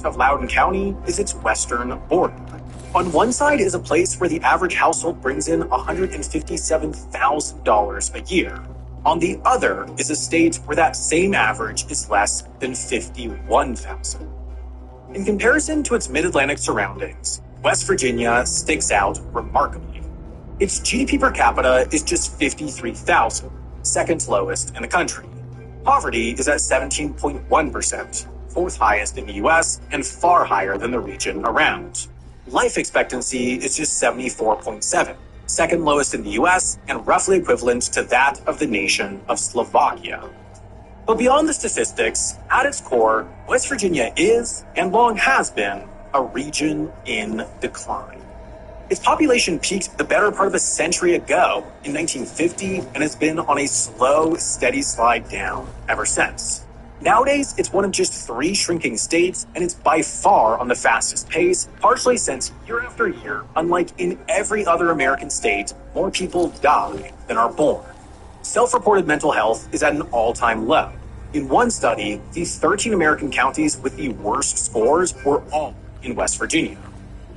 of Loudoun County is its western border. On one side is a place where the average household brings in $157,000 a year. On the other is a state where that same average is less than $51,000. In comparison to its mid-Atlantic surroundings, West Virginia sticks out remarkably. Its GDP per capita is just $53,000, second lowest in the country. Poverty is at 17.1%, fourth highest in the US and far higher than the region around. Life expectancy is just 74.7, second lowest in the US and roughly equivalent to that of the nation of Slovakia. But beyond the statistics, at its core, West Virginia is, and long has been, a region in decline. Its population peaked the better part of a century ago in 1950 and has been on a slow, steady slide down ever since. Nowadays, it's one of just 3 shrinking states, and it's by far on the fastest pace, partially since year after year, unlike in every other American state, more people die than are born. Self-reported mental health is at an all-time low. In one study, the 13 American counties with the worst scores were all in West Virginia.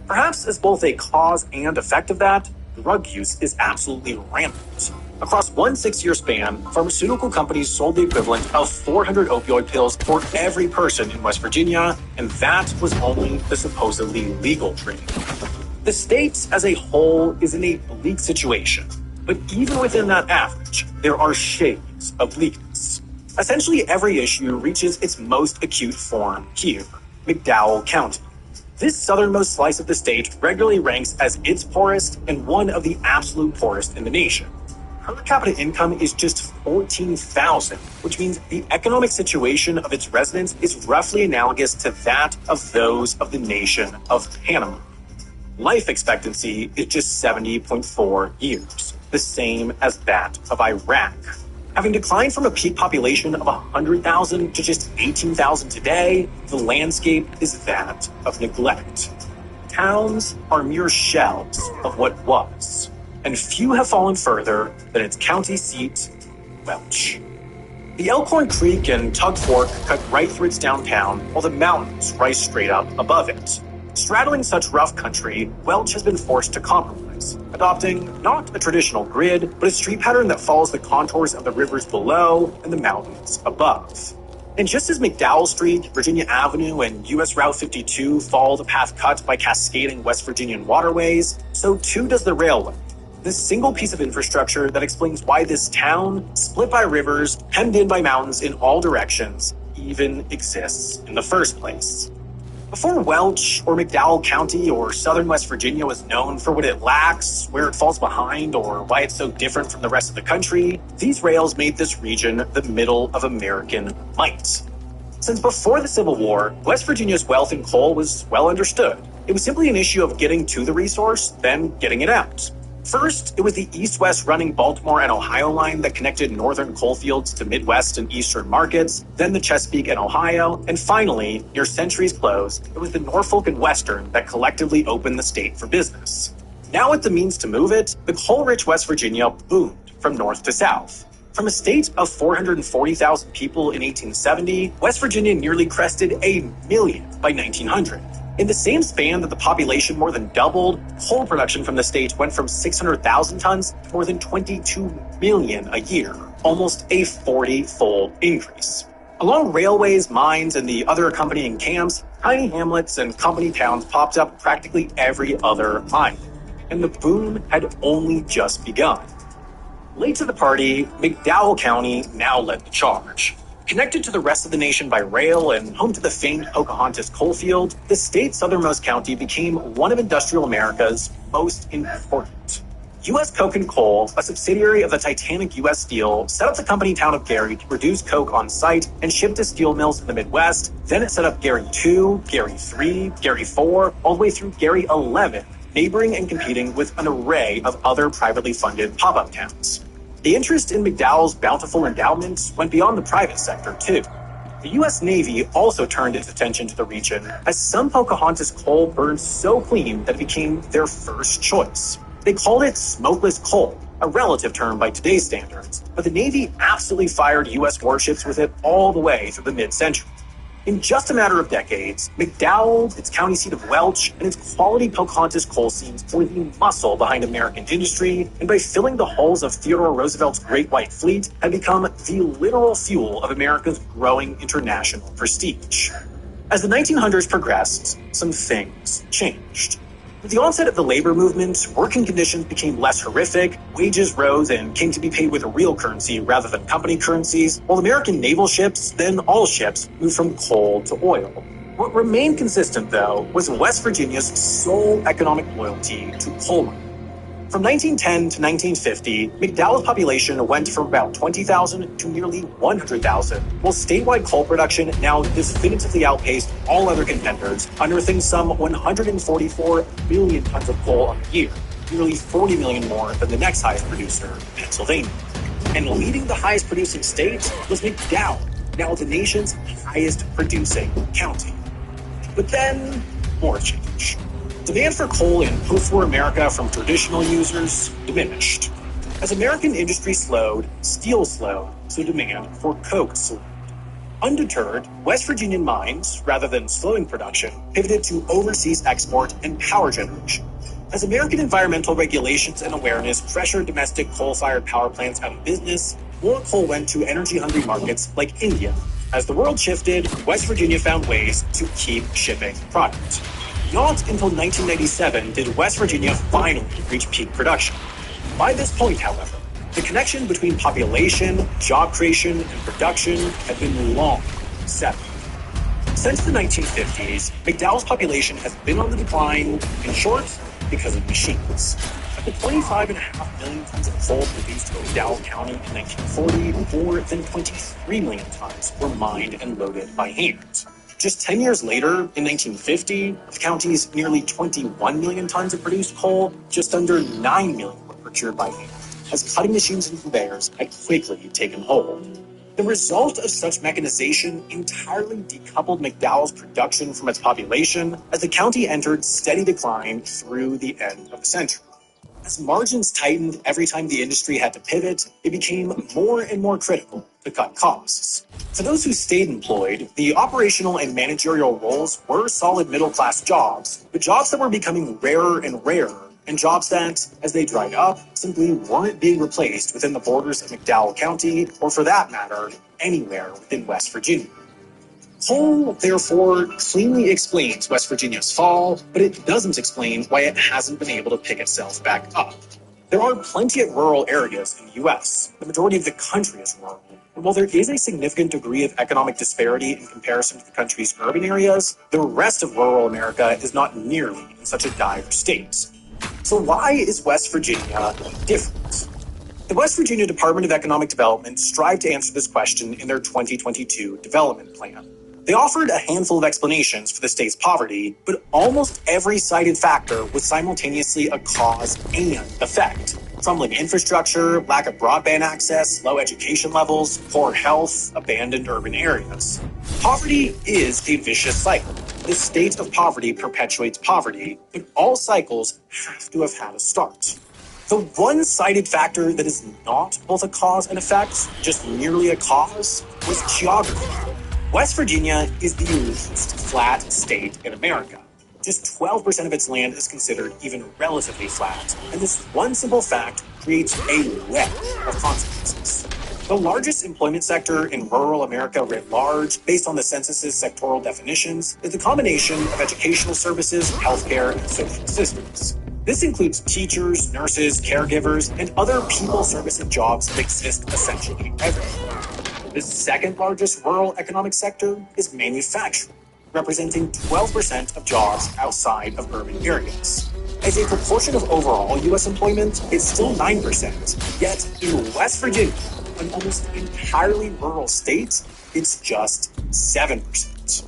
Perhaps as both a cause and effect of that, drug use is absolutely rampant. Across one 6-year span, pharmaceutical companies sold the equivalent of 400 opioid pills for every person in West Virginia, and that was only the supposedly legal trade. The state as a whole is in a bleak situation, but even within that average, there are shades of bleakness. Essentially every issue reaches its most acute form here, McDowell County. This southernmost slice of the state regularly ranks as its poorest and one of the absolute poorest in the nation. Per capita income is just $14,000, which means the economic situation of its residents is roughly analogous to that of those of the nation of Panama. Life expectancy is just 70.4 years, the same as that of Iraq. Having declined from a peak population of 100,000 to just 18,000 today, the landscape is that of neglect. Towns are mere shells of what was, and few have fallen further than its county seat, Welch. The Elkhorn Creek and Tug Fork cut right through its downtown, while the mountains rise straight up above it. Straddling such rough country, Welch has been forced to compromise, adopting not a traditional grid, but a street pattern that follows the contours of the rivers below and the mountains above. And just as McDowell Street, Virginia Avenue, and US Route 52 follow the path cut by cascading West Virginian waterways, so too does the railway. This single piece of infrastructure that explains why this town, split by rivers, hemmed in by mountains in all directions, even exists in the first place. Before Welch or McDowell County or southern West Virginia was known for what it lacks, where it falls behind, or why it's so different from the rest of the country, these rails made this region the middle of American might. Since before the Civil War, West Virginia's wealth in coal was well understood. It was simply an issue of getting to the resource, then getting it out. First, it was the east-west running Baltimore and Ohio line that connected northern coalfields to Midwest and eastern markets, then the Chesapeake and Ohio, and finally, near century's close, it was the Norfolk and Western that collectively opened the state for business. Now with the means to move it, the coal-rich West Virginia boomed from north to south. From a state of 440,000 people in 1870, West Virginia nearly crested 1 million by 1900. In the same span that the population more than doubled, coal production from the state went from 600,000 tons to more than 22 million a year, almost a 40-fold increase. Along railways, mines, and the other accompanying camps, tiny hamlets and company towns popped up practically every other mile, and the boom had only just begun. Late to the party, McDowell County now led the charge. Connected to the rest of the nation by rail and home to the famed Pocahontas coalfield, the state's southernmost county became one of industrial America's most important. U.S. Coke and Coal, a subsidiary of the Titanic U.S. Steel, set up the company town of Gary to produce coke on site and ship to steel mills in the Midwest. Then it set up Gary 2, Gary 3, Gary 4, all the way through Gary 11, neighboring and competing with an array of other privately funded pop-up towns. The interest in McDowell's bountiful endowments went beyond the private sector, too. The U.S. Navy also turned its attention to the region, as some Pocahontas coal burned so clean that it became their first choice. They called it smokeless coal, a relative term by today's standards, but the Navy absolutely fired U.S. warships with it all the way through the mid-century. In just a matter of decades, McDowell, its county seat of Welch, and its quality Pocahontas coal seams were the muscle behind American industry, and by filling the hulls of Theodore Roosevelt's Great White Fleet, had become the literal fuel of America's growing international prestige. As the 1900s progressed, some things changed. With the onset of the labor movement, working conditions became less horrific, wages rose and came to be paid with a real currency rather than company currencies, while American naval ships, then all ships, moved from coal to oil. What remained consistent, though, was West Virginia's sole economic loyalty to coal mining. From 1910 to 1950, McDowell's population went from about 20,000 to nearly 100,000, while statewide coal production now definitively outpaced all other contenders, unearthing some 144 million tons of coal a year, nearly 40 million more than the next highest producer, Pennsylvania. And leading the highest producing state was McDowell, now the nation's highest producing county. But then, more changed. Demand for coal in post-war America from traditional users diminished. As American industry slowed, steel slowed, so demand for coke slowed. Undeterred, West Virginian mines, rather than slowing production, pivoted to overseas export and power generation. As American environmental regulations and awareness pressured domestic coal-fired power plants out of business, more coal went to energy-hungry markets like India. As the world shifted, West Virginia found ways to keep shipping product. Not until 1997 did West Virginia finally reach peak production. By this point, however, the connection between population, job creation, and production had been long severed. Since the 1950s, McDowell's population has been on the decline, in short, because of machines. Of the 25.5 million tons of coal produced in McDowell County in 1940, more than 23 million tons were mined and loaded by hand. Just 10 years later, in 1950, of the county's nearly 21 million tons of produced coal, just under 9 million were procured by hand, as cutting machines and conveyors had quickly taken hold. The result of such mechanization entirely decoupled McDowell's production from its population as the county entered steady decline through the end of the century. As margins tightened every time the industry had to pivot, it became more and more critical to cut costs. For those who stayed employed, the operational and managerial roles were solid middle-class jobs, but jobs that were becoming rarer and rarer, and jobs that, as they dried up, simply weren't being replaced within the borders of McDowell County, or for that matter, anywhere within West Virginia. Coal, therefore, cleanly explains West Virginia's fall, but it doesn't explain why it hasn't been able to pick itself back up. There are plenty of rural areas in the U.S. The majority of the country is rural. And while there is a significant degree of economic disparity in comparison to the country's urban areas, the rest of rural America is not nearly in such a dire state. So why is West Virginia different? The West Virginia Department of Economic Development strived to answer this question in their 2022 development plan. They offered a handful of explanations for the state's poverty, but almost every cited factor was simultaneously a cause and effect. Crumbling infrastructure, lack of broadband access, low education levels, poor health, abandoned urban areas. Poverty is a vicious cycle. The state of poverty perpetuates poverty, but all cycles have to have had a start. The one cited factor that is not both a cause and effect, just merely a cause, was geography. West Virginia is the least flat state in America. Just 12% of its land is considered even relatively flat, and this one simple fact creates a web of consequences. The largest employment sector in rural America writ large, based on the census's sectoral definitions, is the combination of educational services, healthcare, and social assistance. This includes teachers, nurses, caregivers, and other people-servicing jobs that exist essentially everywhere. The second largest rural economic sector is manufacturing, representing 12% of jobs outside of urban areas. As a proportion of overall U.S. employment, it's still 9%, yet in West Virginia, an almost entirely rural state, it's just 7%.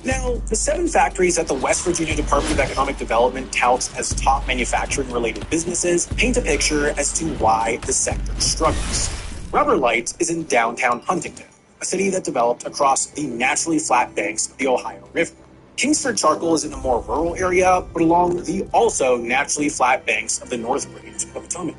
Now, the 7 factories that the West Virginia Department of Economic Development touts as top manufacturing-related businesses paint a picture as to why the sector struggles. Rubber Light is in downtown Huntington, a city that developed across the naturally flat banks of the Ohio River. Kingsford Charcoal is in a more rural area, but along the also naturally flat banks of the North Branch of the Potomac.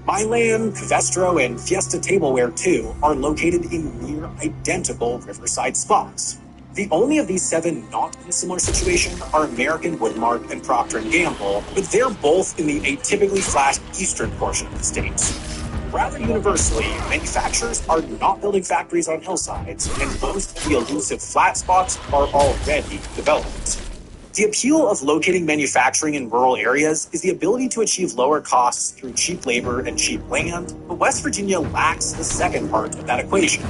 Milan, Covestro, and Fiesta Tableware, too, are located in near identical riverside spots. The only of these 7 not in a similar situation are American Woodmark and Procter & Gamble, but they're both in the atypically flat eastern portion of the state. Rather universally, manufacturers are not building factories on hillsides, and most of the elusive flat spots are already developed. The appeal of locating manufacturing in rural areas is the ability to achieve lower costs through cheap labor and cheap land, but West Virginia lacks the second part of that equation.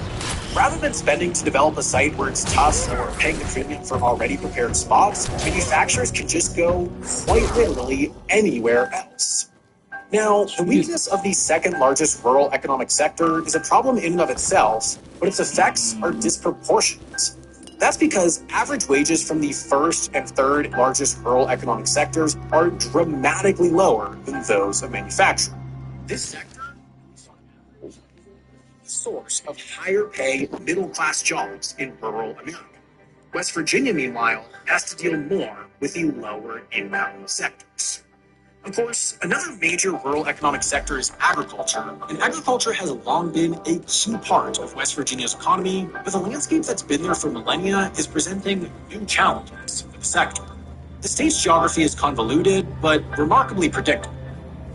Rather than spending to develop a site where it's tough or paying the premium for already prepared spots, manufacturers can just go, quite literally, anywhere else. Now, the weakness of the second largest rural economic sector is a problem in and of itself, but its effects are disproportionate. That's because average wages from the first and third largest rural economic sectors are dramatically lower than those of manufacturing. This sector is the source of higher pay middle-class jobs in rural America. West Virginia, meanwhile, has to deal more with the lower income sectors. Of course, another major rural economic sector is agriculture, and agriculture has long been a key part of West Virginia's economy, but the landscape that's been there for millennia is presenting new challenges for the sector. The state's geography is convoluted, but remarkably predictable.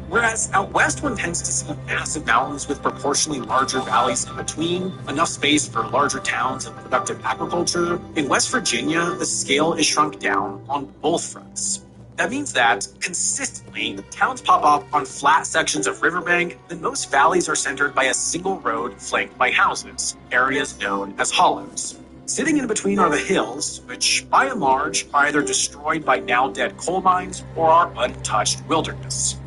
Whereas out west one tends to see massive mountains with proportionally larger valleys in between, enough space for larger towns and productive agriculture, in West Virginia, the scale is shrunk down on both fronts. That means that, consistently, towns pop up on flat sections of riverbank, then most valleys are centered by a single road flanked by houses, areas known as hollows. Sitting in between are the hills, which, by and large, are either destroyed by now-dead coal mines or are untouched wilderness.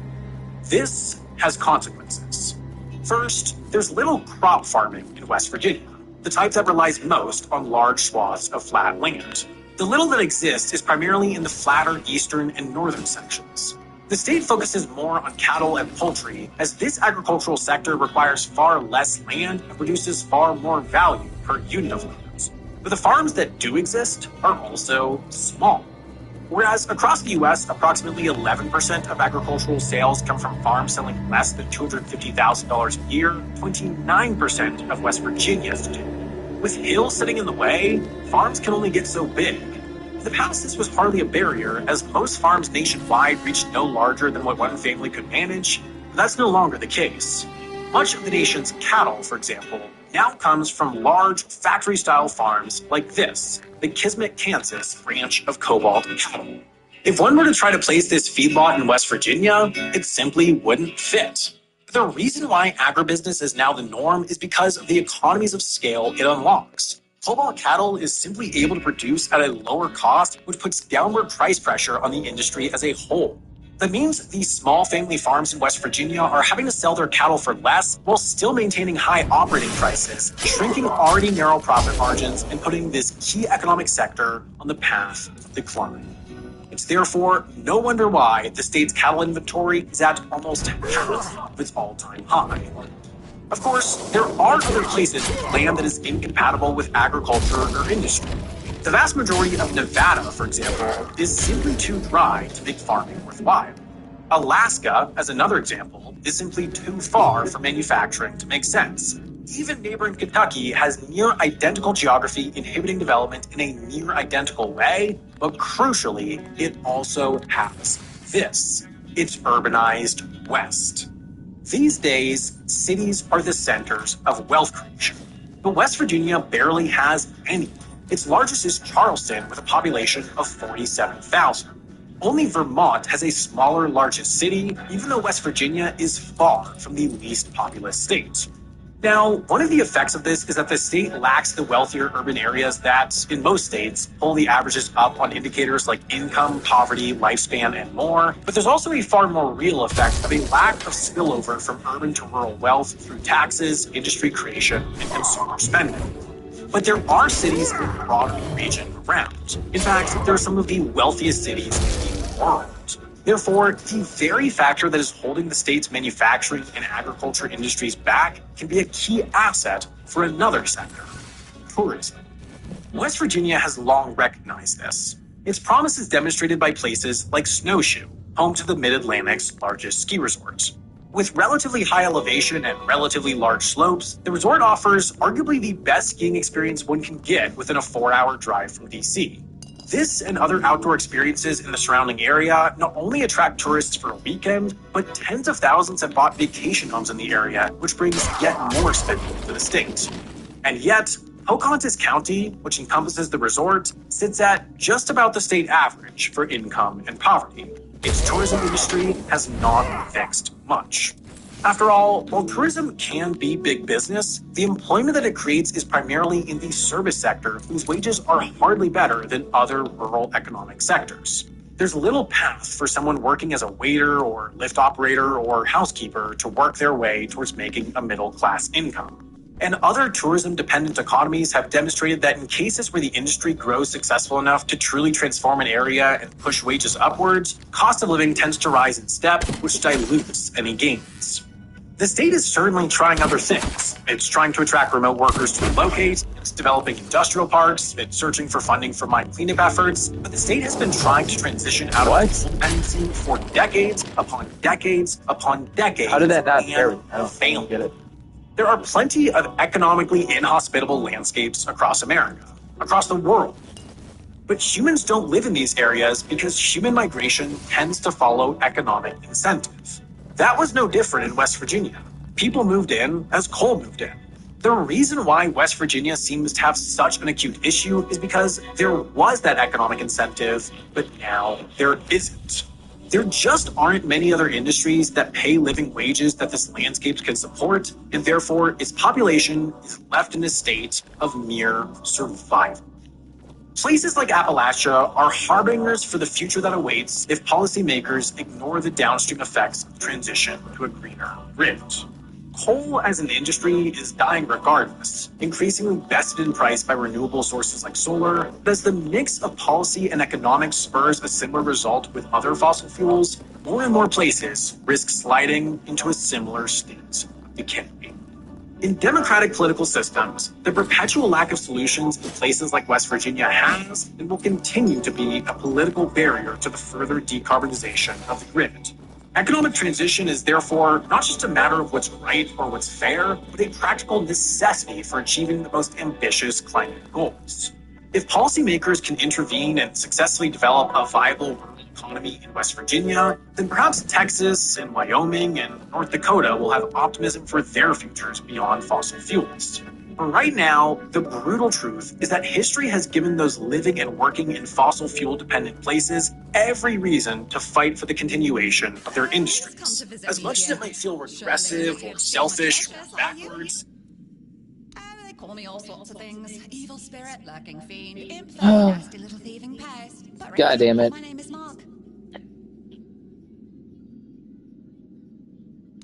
This has consequences. First, there's little crop farming in West Virginia, the type that relies most on large swaths of flat land. The little that exists is primarily in the flatter eastern and northern sections. The state focuses more on cattle and poultry, as this agricultural sector requires far less land and produces far more value per unit of land. But the farms that do exist are also small. Whereas across the U.S., approximately 11% of agricultural sales come from farms selling less than $250,000 a year, 29% of West Virginia's do. With hills sitting in the way, farms can only get so big. In the past, this was hardly a barrier, as most farms nationwide reached no larger than what one family could manage, but that's no longer the case. Much of the nation's cattle, for example, now comes from large factory-style farms like this, the Kismet, Kansas branch of Cobalt Cattle. If one were to try to place this feedlot in West Virginia, it simply wouldn't fit. The reason why agribusiness is now the norm is because of the economies of scale it unlocks. Cobalt Cattle is simply able to produce at a lower cost, which puts downward price pressure on the industry as a whole. That means these small family farms in West Virginia are having to sell their cattle for less while still maintaining high operating prices, shrinking already narrow profit margins, and putting this key economic sector on the path of decline. It's therefore no wonder why the state's cattle inventory is at almost half of its all-time high. Of course, there are other places with land that is incompatible with agriculture or industry. The vast majority of Nevada, for example, is simply too dry to make farming worthwhile. Alaska, as another example, is simply too far for manufacturing to make sense. Even neighboring Kentucky has near-identical geography inhibiting development in a near-identical way, but crucially, it also has this. It's urbanized West. These days, cities are the centers of wealth creation, but West Virginia barely has any. Its largest is Charleston, with a population of 47,000. Only Vermont has a smaller largest city, even though West Virginia is far from the least populous state. Now, one of the effects of this is that the state lacks the wealthier urban areas that, in most states, pull the averages up on indicators like income, poverty, lifespan, and more. But there's also a far more real effect of a lack of spillover from urban to rural wealth through taxes, industry creation, and consumer spending. But there are cities in the broader region around. In fact, there are some of the wealthiest cities in the world. Therefore, the very factor that is holding the state's manufacturing and agriculture industries back can be a key asset for another sector, tourism. West Virginia has long recognized this. Its promise is demonstrated by places like Snowshoe, home to the Mid-Atlantic's largest ski resorts. With relatively high elevation and relatively large slopes, the resort offers arguably the best skiing experience one can get within a 4-hour drive from DC. This and other outdoor experiences in the surrounding area not only attract tourists for a weekend, but tens of thousands have bought vacation homes in the area, which brings yet more spending to the state. And yet, Pocahontas County, which encompasses the resort, sits at just about the state average for income and poverty. Its tourism industry has not fixed much. After all, while tourism can be big business, the employment that it creates is primarily in the service sector, whose wages are hardly better than other rural economic sectors. There's little path for someone working as a waiter or lift operator or housekeeper to work their way towards making a middle-class income. And other tourism-dependent economies have demonstrated that in cases where the industry grows successful enough to truly transform an area and push wages upwards, cost of living tends to rise in step, which dilutes any gains. The state is certainly trying other things. It's trying to attract remote workers to relocate, it's developing industrial parks, it's searching for funding for mine cleanup efforts, but the state has been trying to transition out of coal dependency for decades upon decades upon decades. How did that not fail? I don't get it. There are plenty of economically inhospitable landscapes across America, across the world. But humans don't live in these areas because human migration tends to follow economic incentive. That was no different in West Virginia. People moved in as coal moved in. The reason why West Virginia seems to have such an acute issue is because there was that economic incentive, but now there isn't. There just aren't many other industries that pay living wages that this landscape can support, and therefore its population is left in a state of mere survival. Places like Appalachia are harbingers for the future that awaits if policymakers ignore the downstream effects of transition to a greener grid. Coal as an industry is dying regardless, increasingly bested in price by renewable sources like solar, but as the mix of policy and economics spurs a similar result with other fossil fuels, more and more places risk sliding into a similar state of decay. In democratic political systems, the perpetual lack of solutions in places like West Virginia has and will continue to be a political barrier to the further decarbonization of the grid. Economic transition is therefore not just a matter of what's right or what's fair, but a practical necessity for achieving the most ambitious climate goals. If policymakers can intervene and successfully develop a viable rural economy in West Virginia, then perhaps Texas and Wyoming and North Dakota will have optimism for their futures beyond fossil fuels. But right now, the brutal truth is that history has given those living and working in fossil fuel dependent places every reason to fight for the continuation of their industries. As much as it might feel regressive or selfish or backwards. They call me all sorts of things. Evil spirit, lurking fiend, imp, nasty little thieving pest. But God damn it. My name is Mark.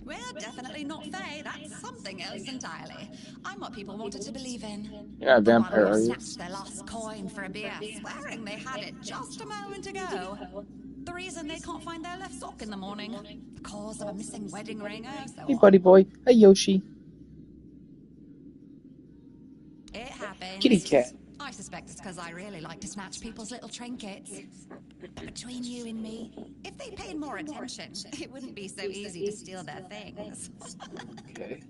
We're definitely not Fae. That's something else entirely. I'm what people wanted to believe in. You're a vampire, are you? Snatched their last coin for a beer, swearing they had it just a moment ago. The reason they can't find their left sock in the morning. The cause of a missing wedding ring. Oh, so Hey, buddy boy. Hey, Yoshi. it happens. Kitty cat. I suspect it's because I really like to snatch people's little trinkets. But between you and me, if they paid more attention, it wouldn't be so easy to steal their things. Okay.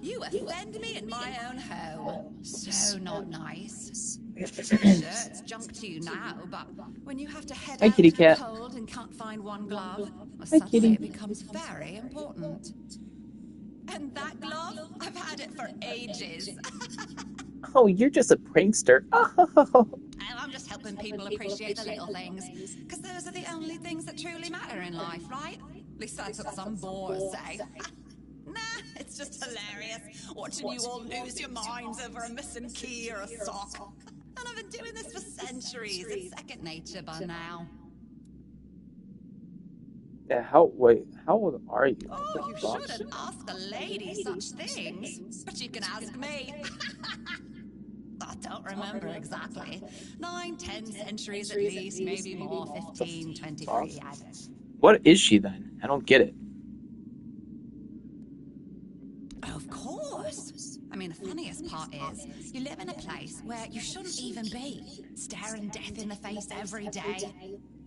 You offend me in my own home. So not nice. Sure, it's junk to you now, but when you have to head out Kitty in the cat. cold and can't find one glove, well, Hi, suddenly kitty. it becomes very important. And that glove, I've had it for ages. Oh, you're just a prankster. Oh. And I'm just helping people appreciate the little things. Because those are the only things that truly matter in life, right? At least that's what some bores say. Nah, it's just hilarious watching you all lose your minds over a missing key or a sock. And I've been doing this for centuries. It's second nature by now. Yeah, how old are you? Oh, you shouldn't ask a lady such things. But you can ask me. I don't remember exactly. 9, 10 centuries at least, maybe more, 15, 23. What is she then? I don't get it. Of course. I mean, the funniest part is, you live in a place where you shouldn't even be, staring death in the face every day.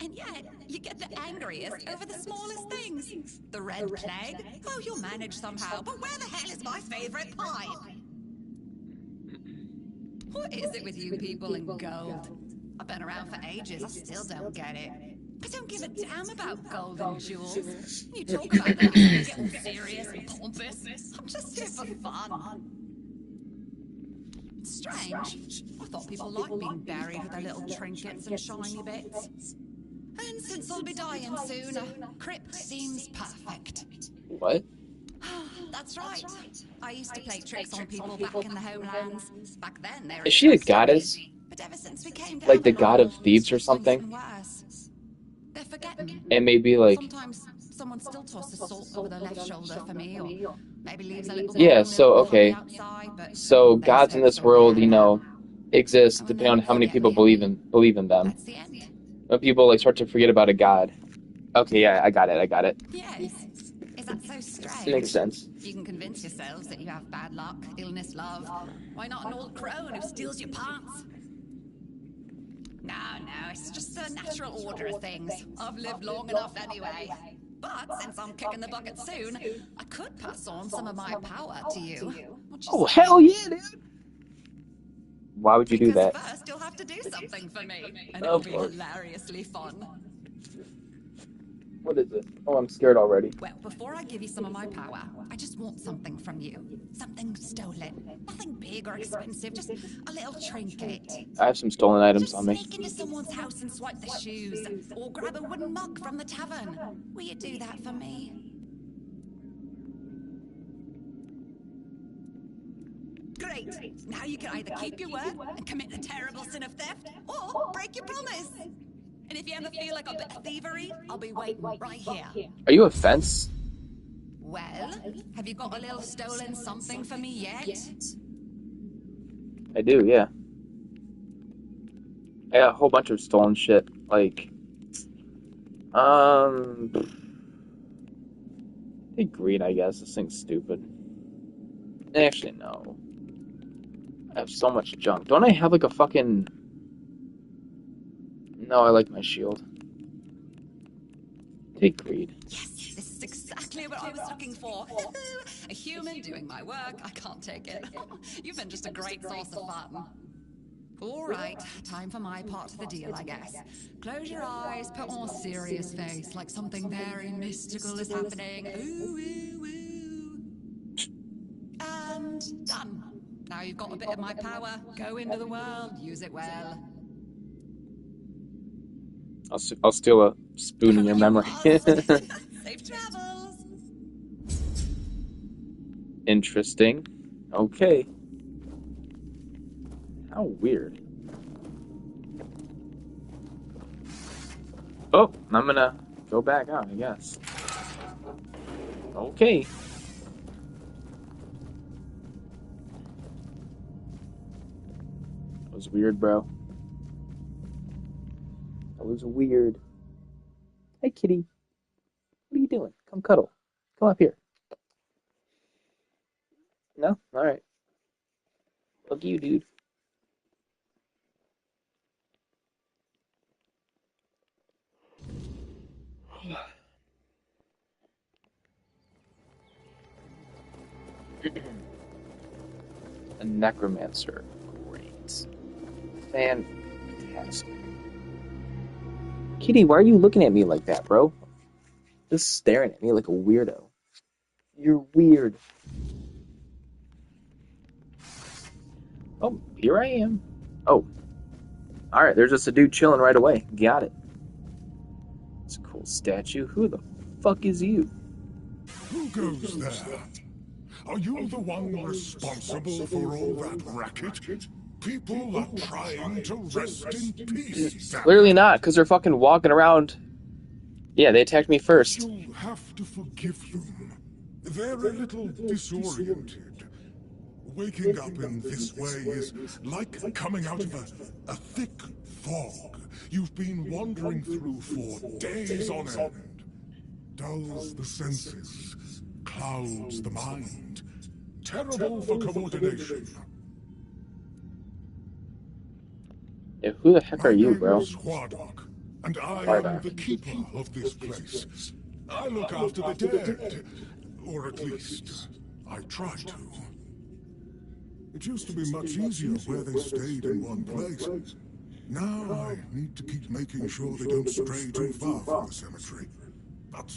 And And yet, you get the angriest over the smallest things. The Red Plague? Oh, you'll manage somehow, but where the hell is my favourite pine? What is it with you people in gold? I've been around for ages, I still don't get it. I don't give a damn about gold and jewels. You talk about them, they get all serious and pompous. I'm just here for fun. It's strange. I thought people liked being buried with their little trinkets and shiny bits. And since I'll be dying soon, a crypt seems perfect. What? That's right. I used to play tricks on people back in the homelands. Back then, they were Is she a goddess? But ever since we came down Like the god of thieves or something? They're forgetting. And maybe like... Sometimes someone still tosses salt over their left shoulder for me, or maybe leaves a little Yeah, so, okay. outside, but So gods in this world, you know, exist depending on how many people believe in them. that's the end. When people like start to forget about a god. Okay, yeah, I got it. Yes. Is that so strange? It makes sense. You can convince yourselves that you have bad luck, illness, love. Why not an old crone who steals your pants? No, it's just the natural order of things. I've lived long enough anyway. But since I'm kicking the bucket soon, I could pass on some of my power to you. Oh, hell yeah, dude! Why would you do that? Because first you'll have to do something for me, and it'll be hilariously fun. What is it? Oh, I'm scared already. Well, before I give you some of my power, I just want something from you. Something stolen. Nothing big or expensive, just a little trinket. I have some stolen items Just on me. sneak into someone's house and swipe the shoes, or grab a wooden mug from the tavern. Will you do that for me? Great. Now you can either keep your word and commit the terrible sin of theft, or break your promise. And if you ever feel like a bit of thievery, I'll be waiting right here. Are you a fence? Well, have you got a little stolen something for me yet? I do, yeah. I got a whole bunch of stolen shit. Like, hey, greed, I guess. This thing's stupid. Actually, no. I have so much junk. Don't I have like a fucking... No, I like my shield. Take greed. Yes, this is exactly what I was looking for. A human doing my work. I can't take it. You've been just a great source of fun. All right, time for my part of the deal, I guess. Close your eyes, put on a serious face, like something very mystical is happening. Ooh, ooh, ooh. And done. Now you've got a bit of my power. Go into the world, use it well. I'll steal a spoon in your memory. Safe travels. Interesting. Okay. How weird. Oh, I'm gonna go back out, I guess. Okay. That was weird, bro. That was weird. Hey, kitty. What are you doing? Come cuddle. Come up here. No? Alright. Look at you, dude. A necromancer. Great. Fantastic. Kitty, why are you looking at me like that, bro? Just staring at me like a weirdo. You're weird. Oh, here I am. Oh. Alright, there's just a dude chilling right away. Got it. It's a cool statue. Who the fuck is you? Who goes there? Are you the one responsible for all that racket? People are trying to rest in peace. Clearly not, because they're fucking walking around. Yeah, they attacked me first. You'll have to forgive them. They're a little disoriented. Waking up in this way is like coming out of a thick fog you've been wandering through for days on end. Dulls the senses, clouds the mind. Terrible for coordination. Yeah, who the heck are you, My bro? name's Hwadok. and I Right am on. the keeper of this place. I look after the dead, or at least, I try to. It used to be much easier where they stayed in one place. Now I need to keep making sure they don't stray too far from the cemetery. But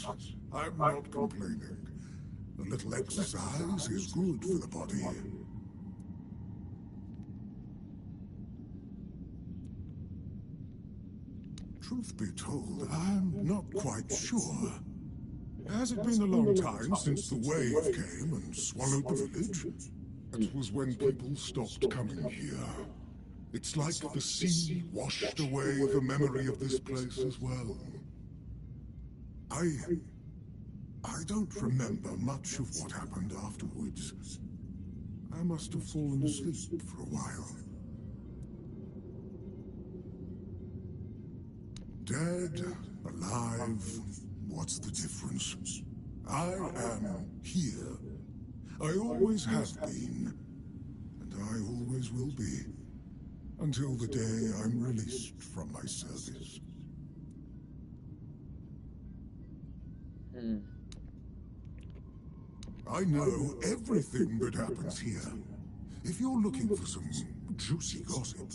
I'm not complaining. A little exercise is good for the body. Truth be told, I'm not quite sure. Has it been a long time since the wave came and swallowed the village? It was when people stopped coming here. It's like the sea washed away the memory of this place as well. I don't remember much of what happened afterwards. I must have fallen asleep for a while. Dead, alive, what's the difference? I am here. I always have been, and I always will be, until the day I'm released from my service. I know everything that happens here. If you're looking for some juicy gossip,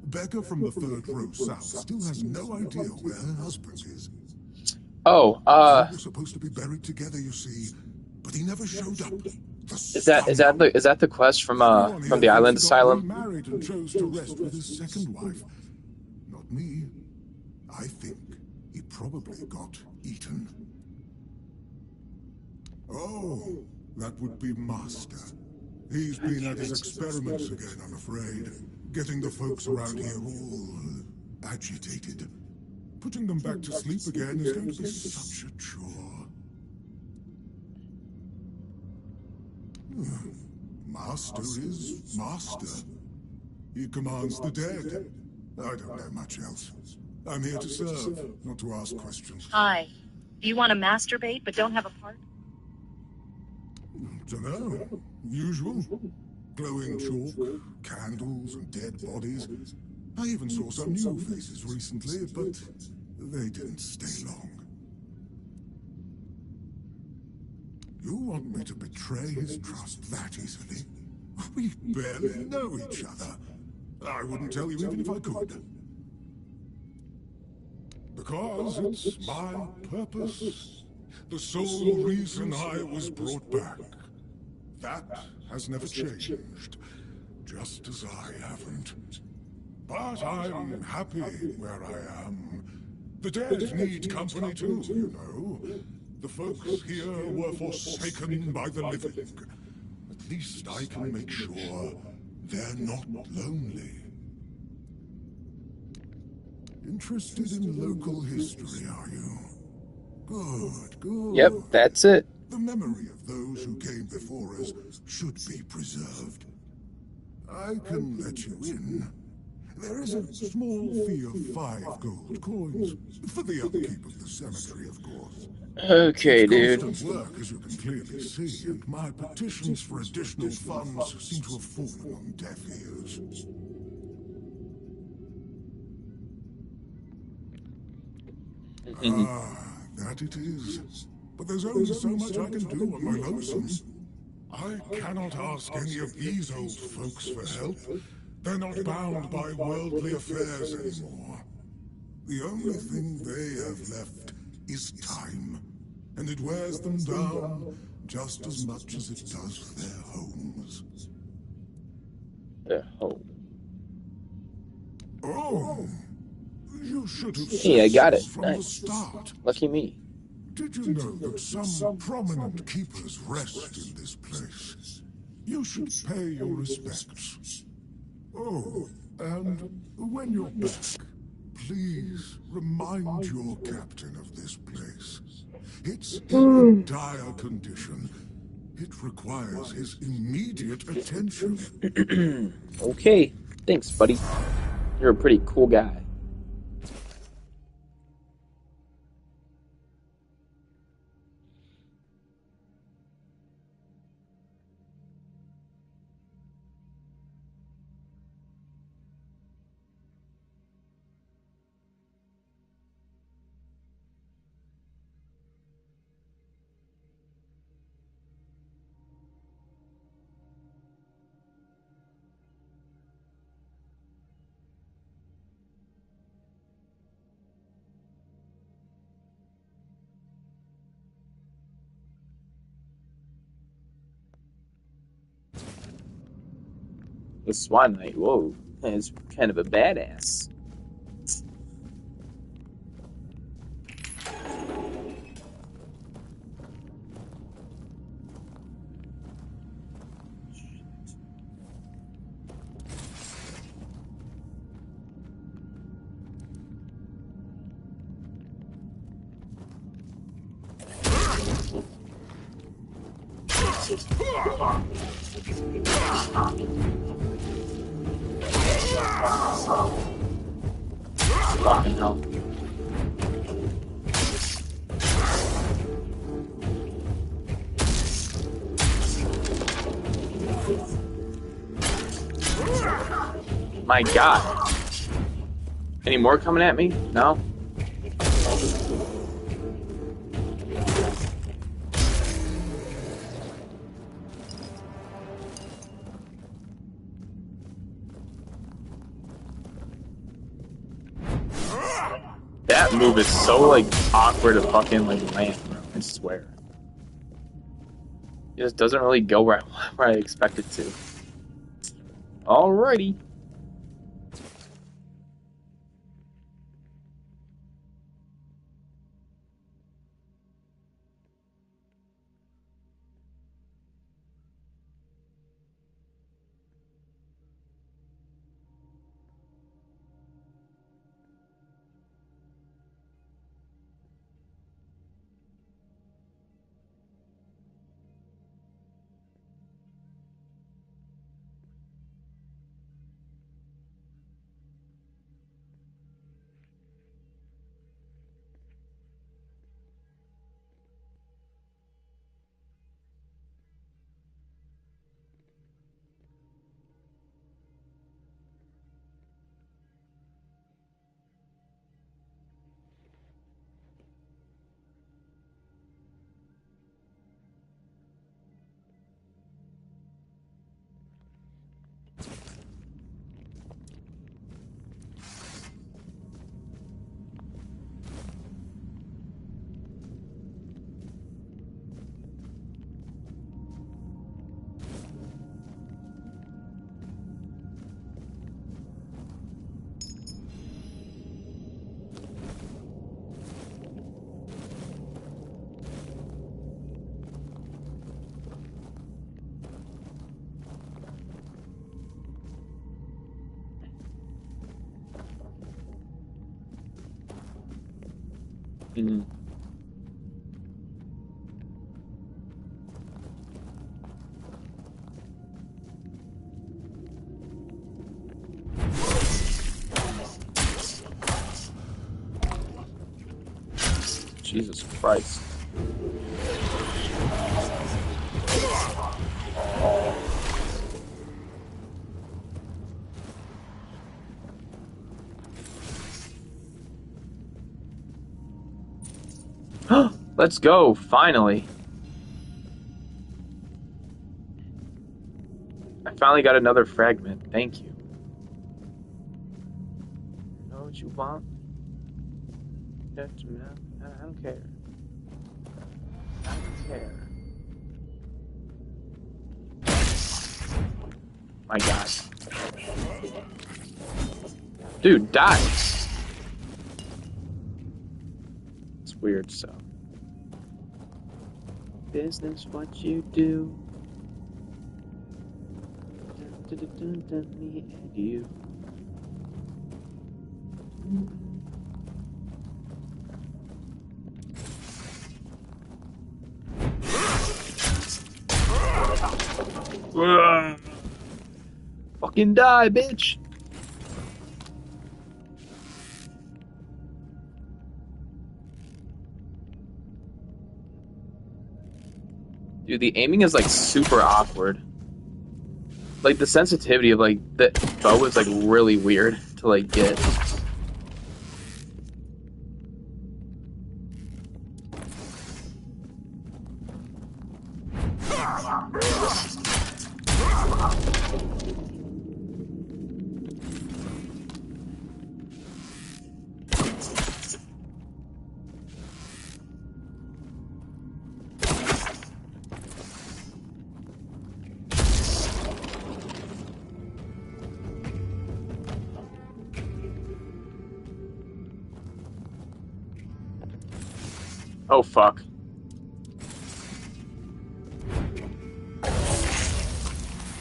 Becca from the third row south still has no idea where her husband is. Oh, They were supposed to be buried together, you see, but he never showed up. is that the quest from the island asylum? He married and chose to rest with his second wife. Not me. I think he probably got eaten. Oh, that would be Master. He's been at his experiments again, I'm afraid. Getting the folks around here all agitated. Putting them back to sleep again is going to be such a chore. Master is Master. He commands the dead. I don't know much else. I'm here to serve, not to ask questions. Hi. Do you want to masturbate but don't have a part? Dunno. Usual. Glowing chalk, candles, and dead bodies. I even saw some new faces recently, but they didn't stay long. You want me to betray his trust that easily? We barely know each other. I wouldn't tell you even if I could. Because it's my purpose. The sole reason I was brought back. That has never changed. Just as I haven't. But I'm happy where I am. The dead need company too, you know. The folks here were forsaken by the living. At least I can make sure they're not lonely. Interested in local history, are you? Good, good. Yep, that's it. The memory of those who came before us should be preserved. I can let you in. There is a small fee of 5 gold coins for the upkeep of the cemetery, of course. Okay, It's dude. constant work, as you can clearly see, and my petitions for additional funds seem to have fallen on deaf ears. That it is. But there's only so much I can do on my lonesome. I cannot ask any of these old folks for help. They're not bound by worldly affairs anymore. The only thing they have left is time. And it wears them down just as much as it does their homes. Their home. Oh, you should have said Hey, I got it. from the Nice. start. Lucky me. Did you know that some prominent keepers rest in this place? You should pay your respects. Oh, and when you're back, please remind your captain of this place. It's in dire condition. It requires his immediate attention. Okay, thanks, buddy. You're a pretty cool guy. The Swan Knight, whoa, is kind of a badass. Fucking hell. My God. Any more coming at me? No? That move is so, like, awkward to fucking, like, land, bro. I swear. It just doesn't really go where I expect it to. Alrighty. Mm-hmm. Jesus Christ. Let's go, finally. I finally got another fragment. Thank you. You know what you want? I don't care. I don't care. My God. Dude, die! It's weird, so. Business, what you do. Me and you. Fucking die, bitch! Dude, the aiming is like super awkward. Like the sensitivity of like the bow is like really weird to like get. Oh, fuck.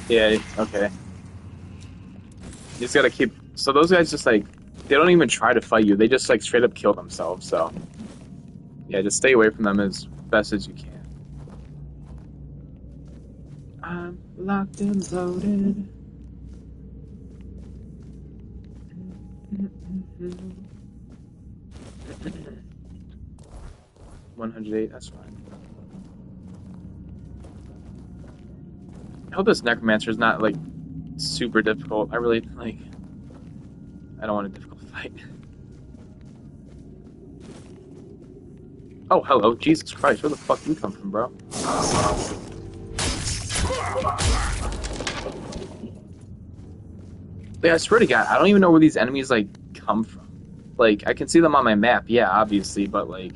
Yeah, okay. You just gotta keep... So those guys just, like... They don't even try to fight you. They just, like, straight up kill themselves, so... Yeah, just stay away from them as best as you can. I'm locked and loaded. 108, that's fine. I hope this Necromancer is not, like, super difficult. I really, like... I don't want a difficult fight. Oh, hello. Jesus Christ, where the fuck you come from, bro? Yeah, I swear to God, I don't even know where these enemies, like, come from. Like, I can see them on my map, yeah, obviously, but, like...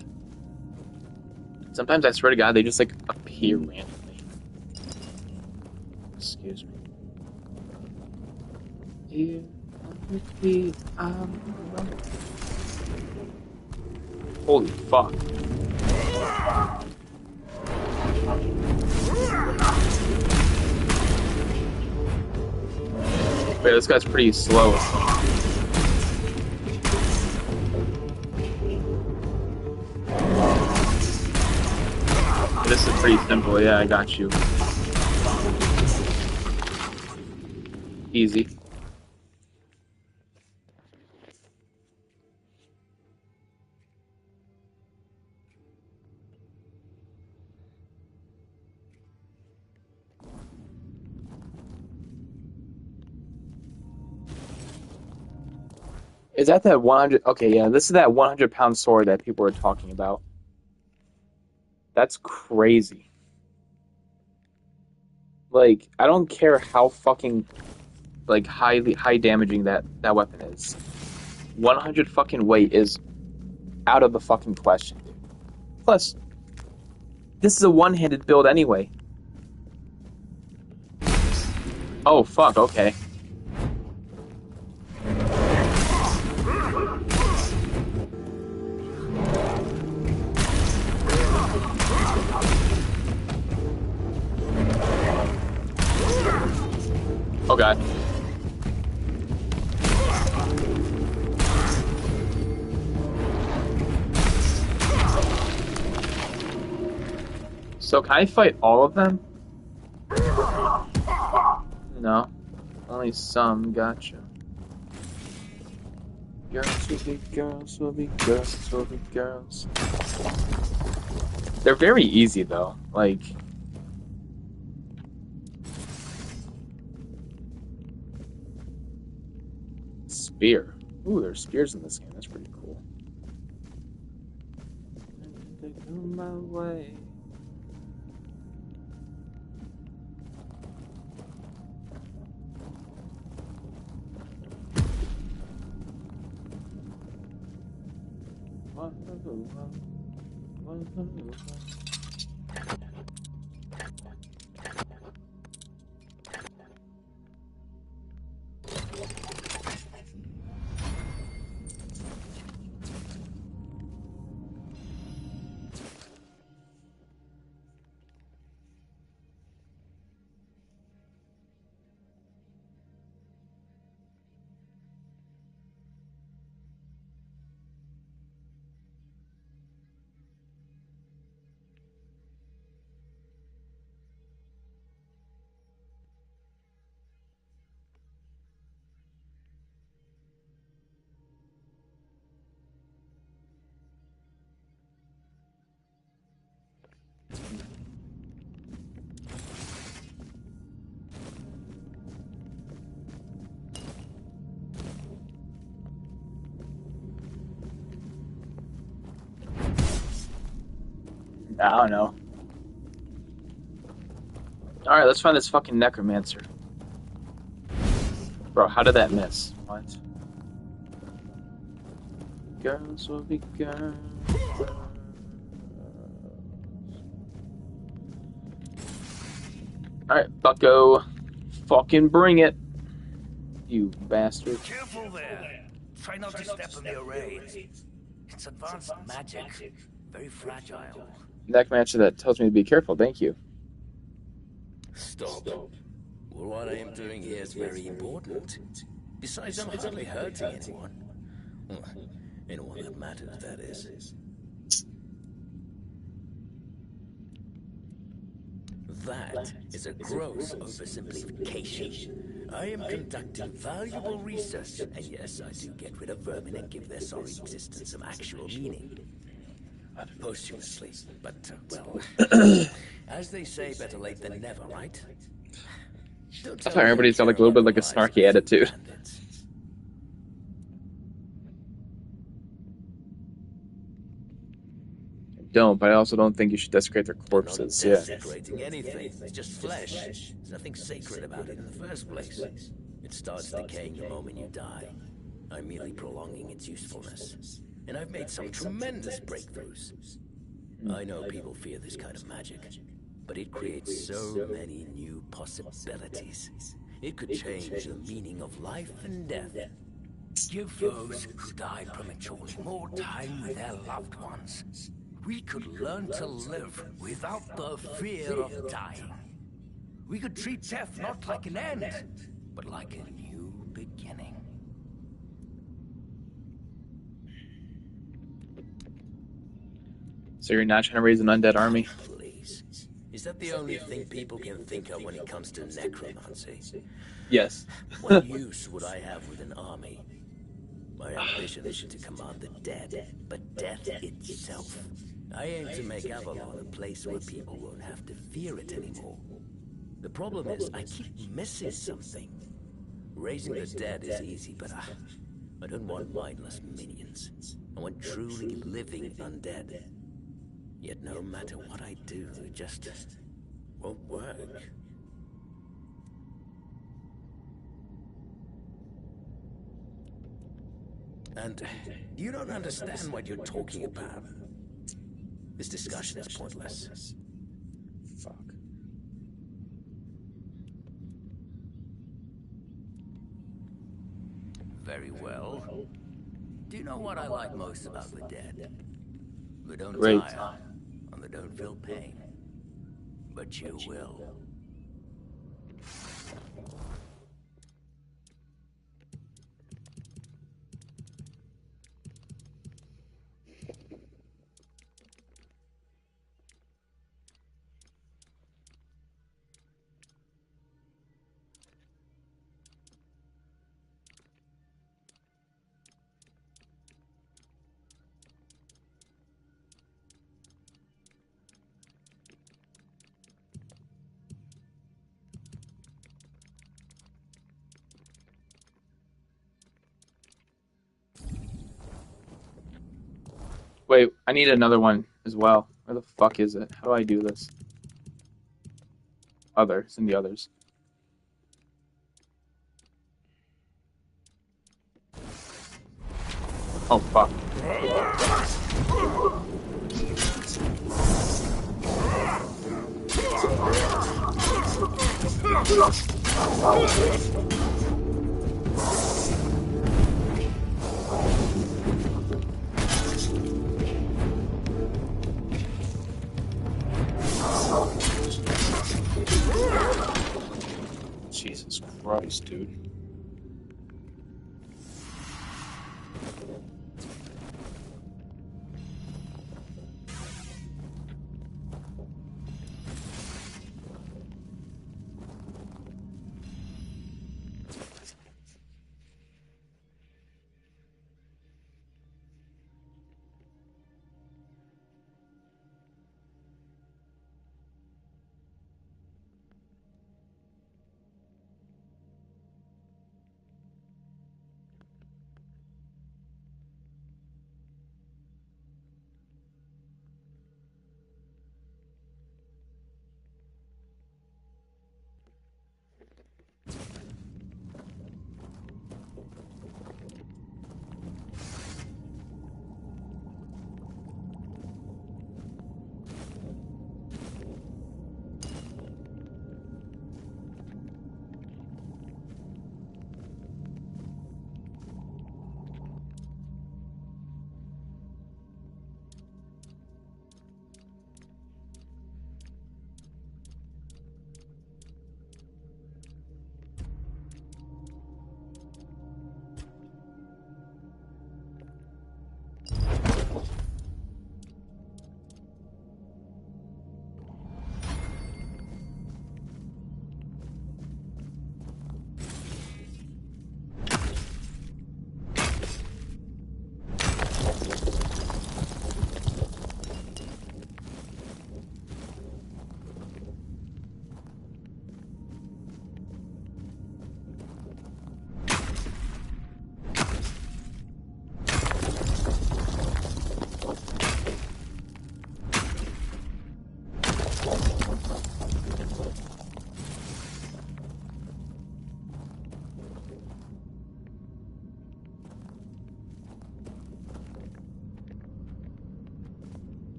Sometimes I swear to God, they just, like, appear randomly. Excuse me. Here on the feet, holy fuck. Wait, this guy's pretty slow. This is pretty simple, yeah, I got you. Easy. Is that 100? Okay, yeah, this is that 100-pound sword that people were talking about. That's crazy. Like, I don't care how fucking, like, high damaging that weapon is. 100 fucking weight is out of the fucking question, dude. Plus, this is a one-handed build anyway. Oh, fuck, okay. Oh, God. So, can I fight all of them? No. Only some. Gotcha. Girls will be girls, will be girls, will be girls. They're very easy, though. Like... Spear. Ooh, there's spears in this game. That's pretty cool. They go my way. I don't know. Alright, let's find this fucking Necromancer. Bro, how did that miss? What? Girls will be girls. Alright, bucko. Fucking bring it. You bastard. Careful there. Try not to step on the array. It's advanced magic. Very fragile. Neck match that tells me to be careful. Thank you. Stop. Well, what I am doing here is very important. Besides, I'm hardly hurting anyone. Well, anyone that matters, that is. That is a gross oversimplification. I am conducting valuable research, and yes, I do get rid of vermin and give their sorry existence some actual meaning. Posthumously, but, well, as they say, better late than never, right? Don't That's tell why me you everybody's got care like a little about bit the like a lives of snarky innocent attitude. bandits. Don't, but I also don't think you should desecrate their I'm not corpses. Yeah. desecrating anything. It's just flesh. There's nothing sacred about it in the first place. It starts decaying the moment you die. I'm merely prolonging its usefulness. And I've made some tremendous breakthroughs. I know people fear this kind of magic, but it creates so many new possibilities. It could change the meaning of life and death. Give those who die prematurely more time with their loved ones. We could learn to live without the fear of dying. We could treat death not like an end, but like a new beginning. So you're not trying to raise an undead army? Please. Is that the only thing people can think of when it comes to necromancy? Yes. What use would I have with an army? My ambition isn't to command the dead, but death itself. I aim to make Avalon a place where people won't have to fear it anymore. The problem is, I keep missing something. Raising the dead is easy, but I don't want mindless minions. I want truly living undead. Yet no matter what I do, it just won't work. And you don't understand what you're talking about. This discussion is pointless. Fuck. Very well. Do you know what I like most about the dead? They don't Great. tire, and they don't feel pain. But you will. Wait, I need another one as well. Where the fuck is it? How do I do this? Others, in the others. Oh, fuck. Jesus Christ, dude.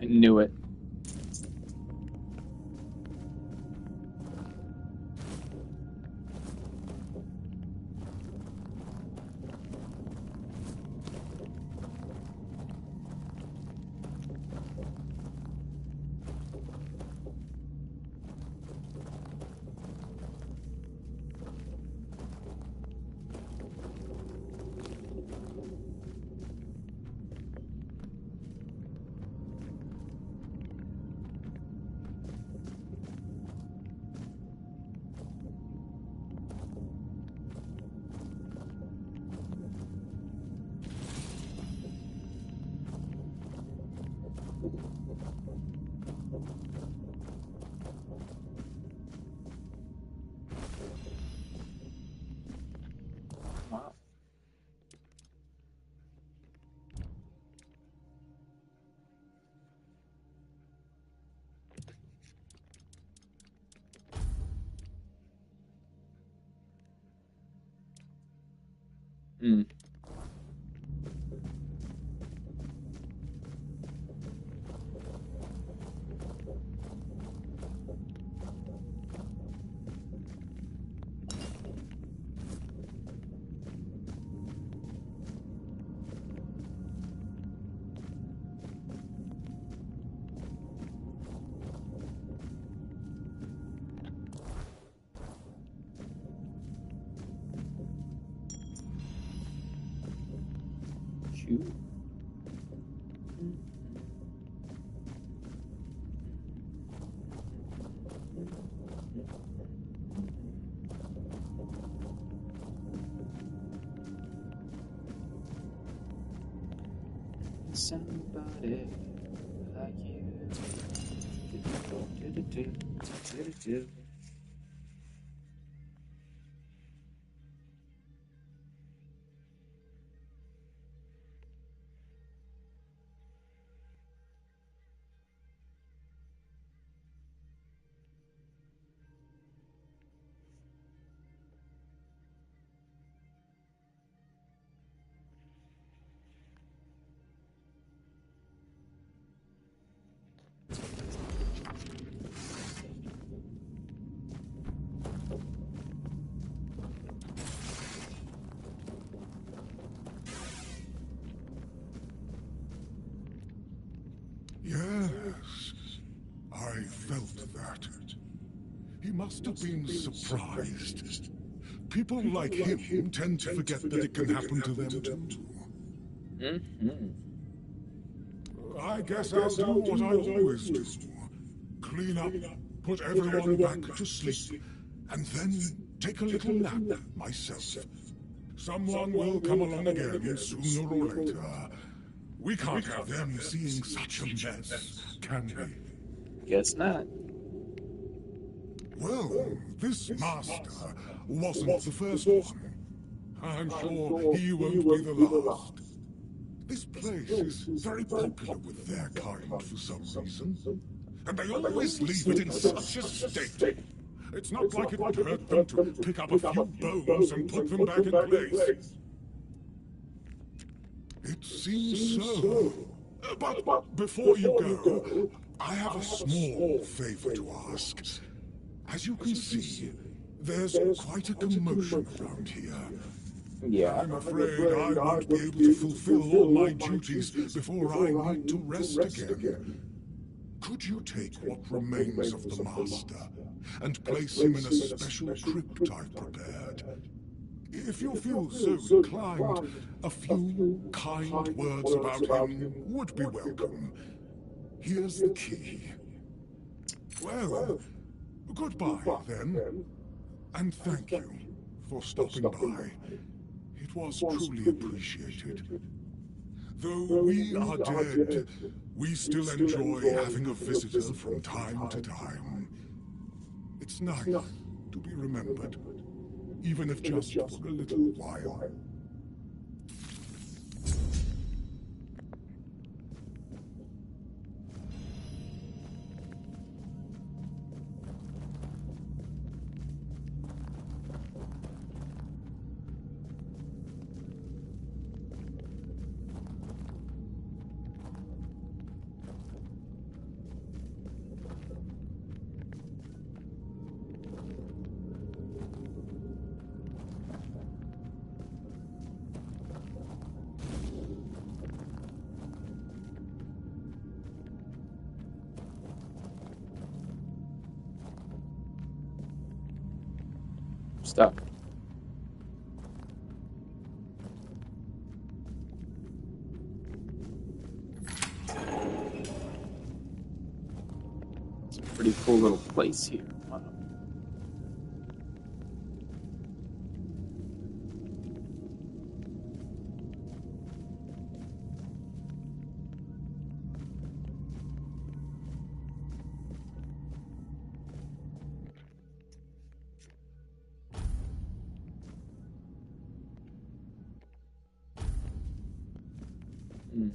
I knew it. Wow. Mm. Shoot. Somebody like you. Do-do-do-do-do-do-do-do. Yes, I felt that. He must have been surprised. People like him tend to forget that it can happen to them too. Mm-hmm. I guess I'll do what I always do. Clean up, put everyone back to sleep, and then take a little nap myself. Someone will come along again sooner or later. We can't have them seeing such a mess, can we? Guess not. Well, this master wasn't the first one. I'm sure he won't be the last. This place is very popular with their kind for some reason. And they always leave it in such a state. It's not like it would hurt them to pick up a few bones and put them back in place. It seems so. But before you go, I have a small favor to ask. As you can see, there's quite a commotion around here. Yeah. I'm afraid I won't be able to fulfill all my duties before I need to rest again. Could you take what remains of the Master and place him in a special crypt I've prepared? If you feel so inclined, a few kind words about him would be welcome. Here's the key. Well, goodbye then, and thank you for stopping by. It was truly appreciated. Though we are dead, we still enjoy having a visitor from time to time. It's nice to be remembered, even if just for a little while. stuck. It's a pretty cool little place here. Wow. Hmm.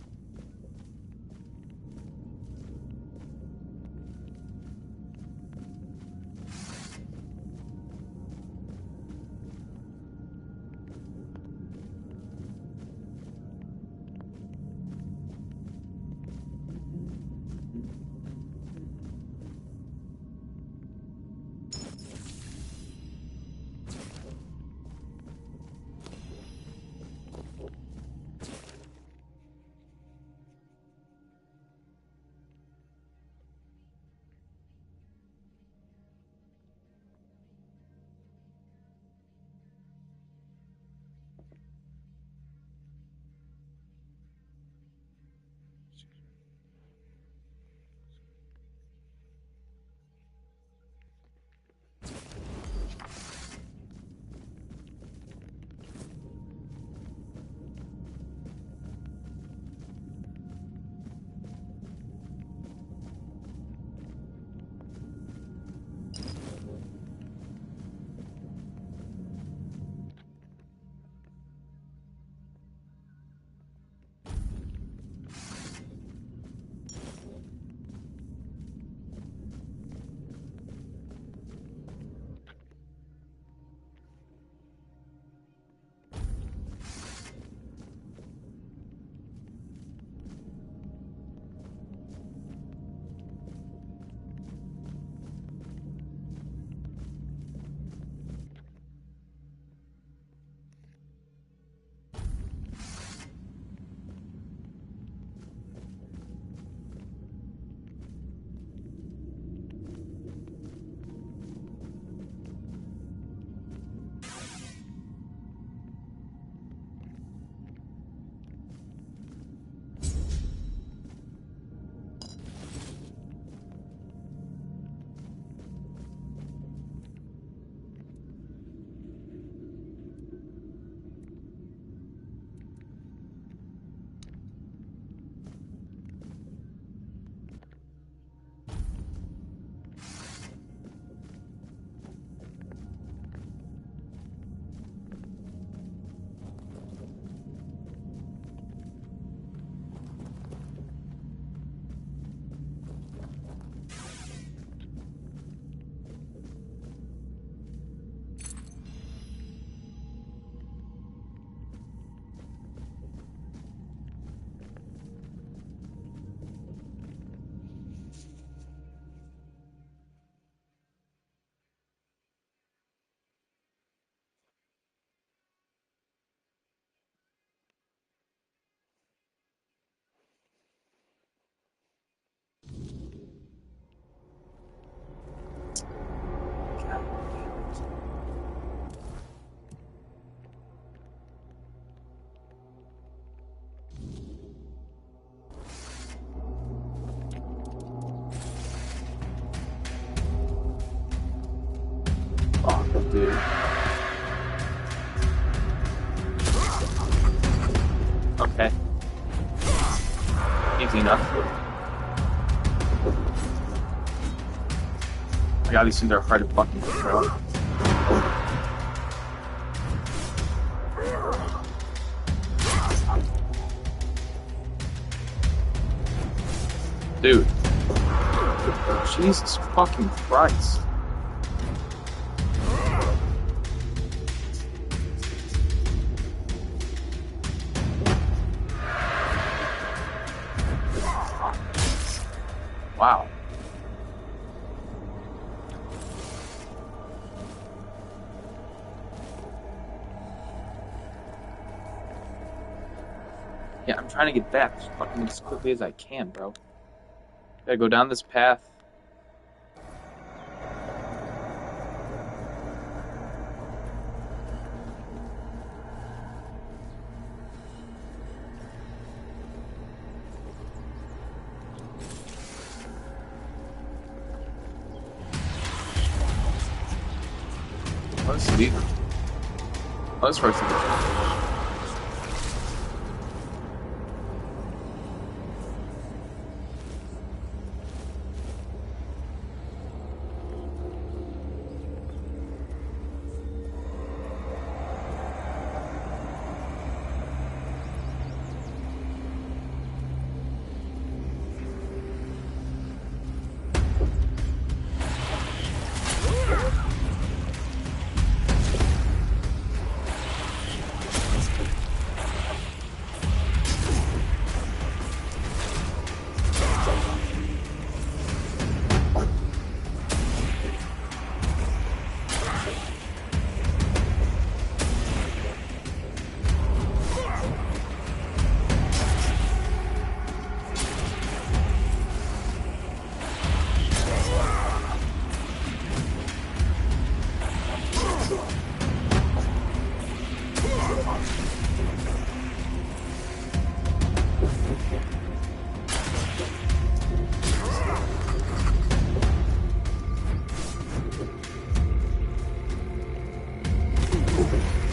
Fuck, dude. Okay. Easy enough. I got these things are hard to fucking control. Dude. Jesus fucking Christ. Wow. Yeah, I'm trying to get back as fucking as quickly as I can, bro. Gotta go down this path. Sweet. Oh, that's first.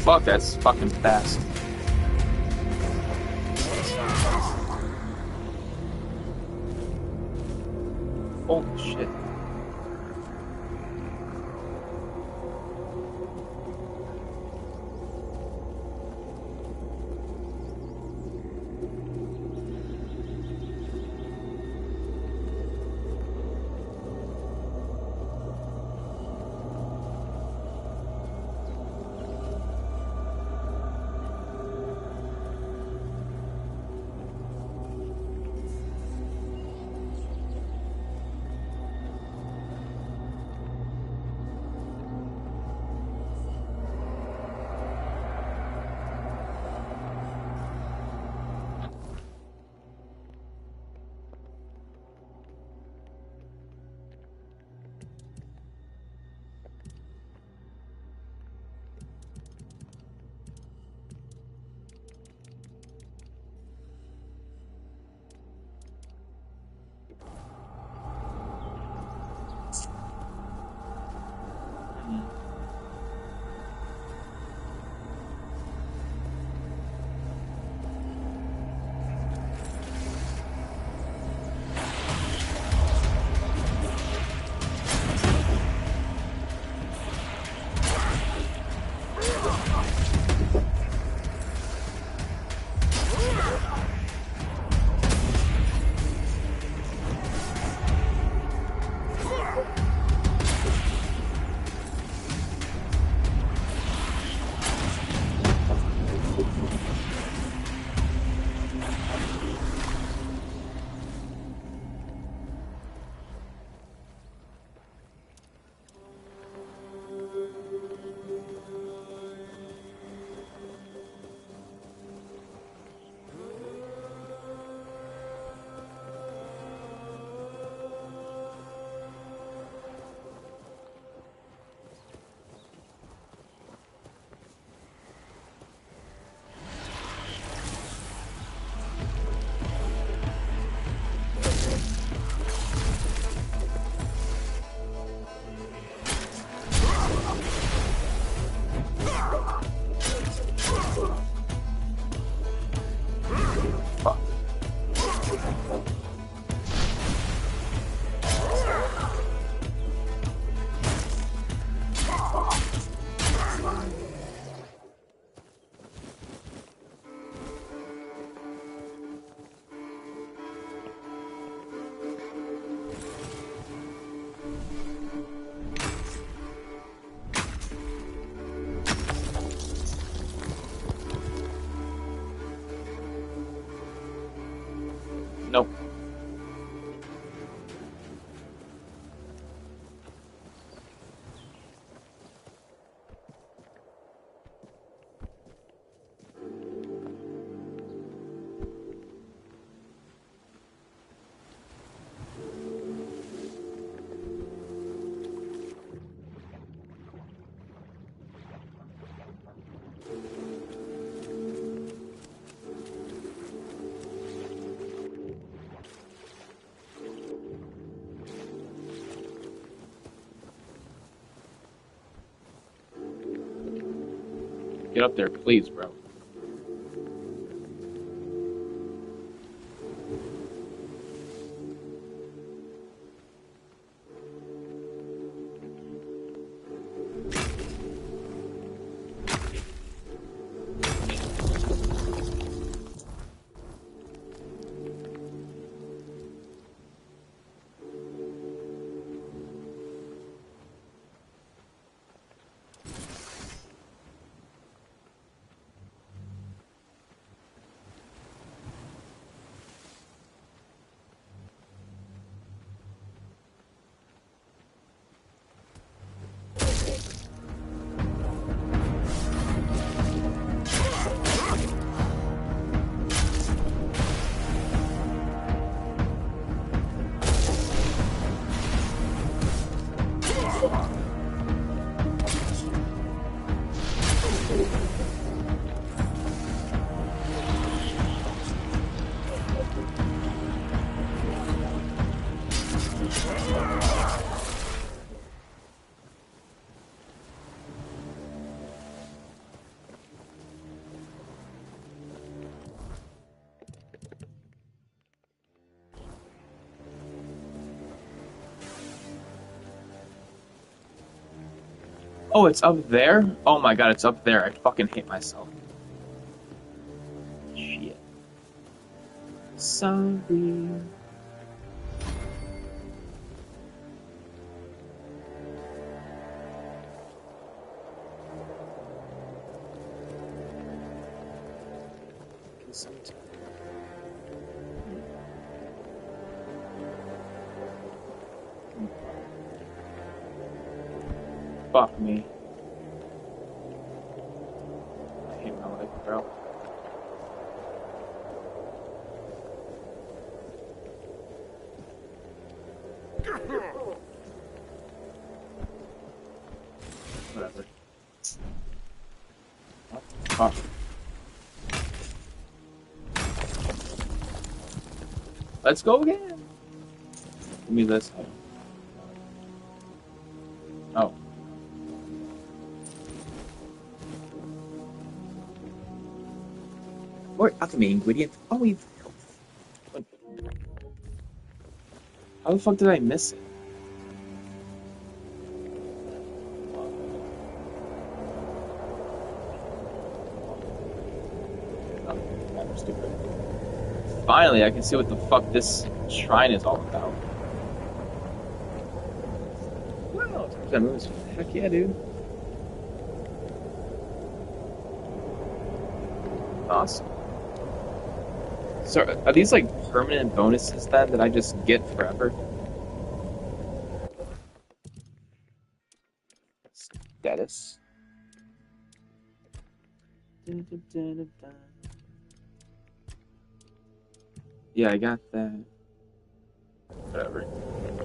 Fuck, that's fucking fast. Holy shit. Nope. Get up there, please, bro. Oh, it's up there? Oh my god, it's up there. I fucking hate myself. Shit. Sorry. Fuck me. I hate my life, bro. Whatever. Fuck. Let's go again. Give me this. Oh. More alchemy ingredient. Oh, we've. How the fuck did I miss it? Oh, I'm stupid. Finally, I can see what the fuck this shrine is all about. Wow, 10% moves. Heck yeah, dude. Awesome. So, are these like permanent bonuses then that I just get forever? Status. Yeah, I got that. Whatever.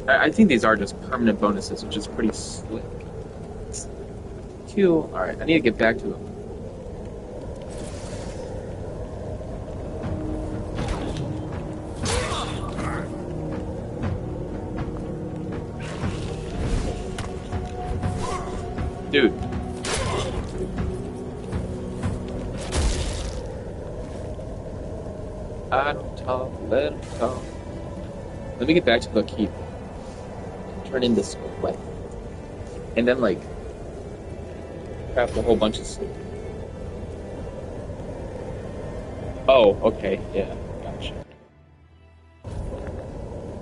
I think these are just permanent bonuses, which is pretty slick. Cool. Alright, I need to get back to them. Dude. I don't talk, let him talk. Let me get back to the keep. Turn in this way. And then, like, craft a whole bunch of stuff. Oh, okay, yeah, gotcha.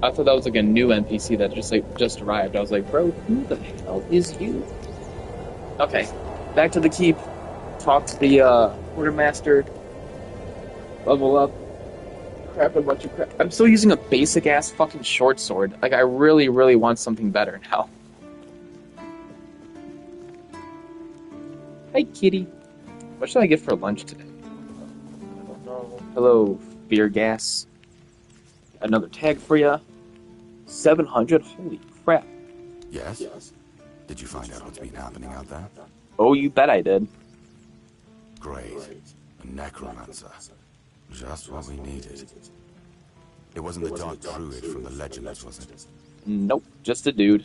I thought that was like a new NPC that just arrived. I was like, bro, who the hell is you? Okay, back to the keep. Talk to the quartermaster. Level up. Craft a bunch of crap. I'm still using a basic ass fucking short sword. Like, I really, really want something better now. Hi, kitty. What should I get for lunch today? I don't know. Hello, beer gas. Another tag for ya. 700? Holy crap. Yes? Did you find out what's been happening out there? Oh, you bet I did. Great. A necromancer. Just what we needed. It wasn't the Dark Druid from the Legends, was it? Nope, just a dude.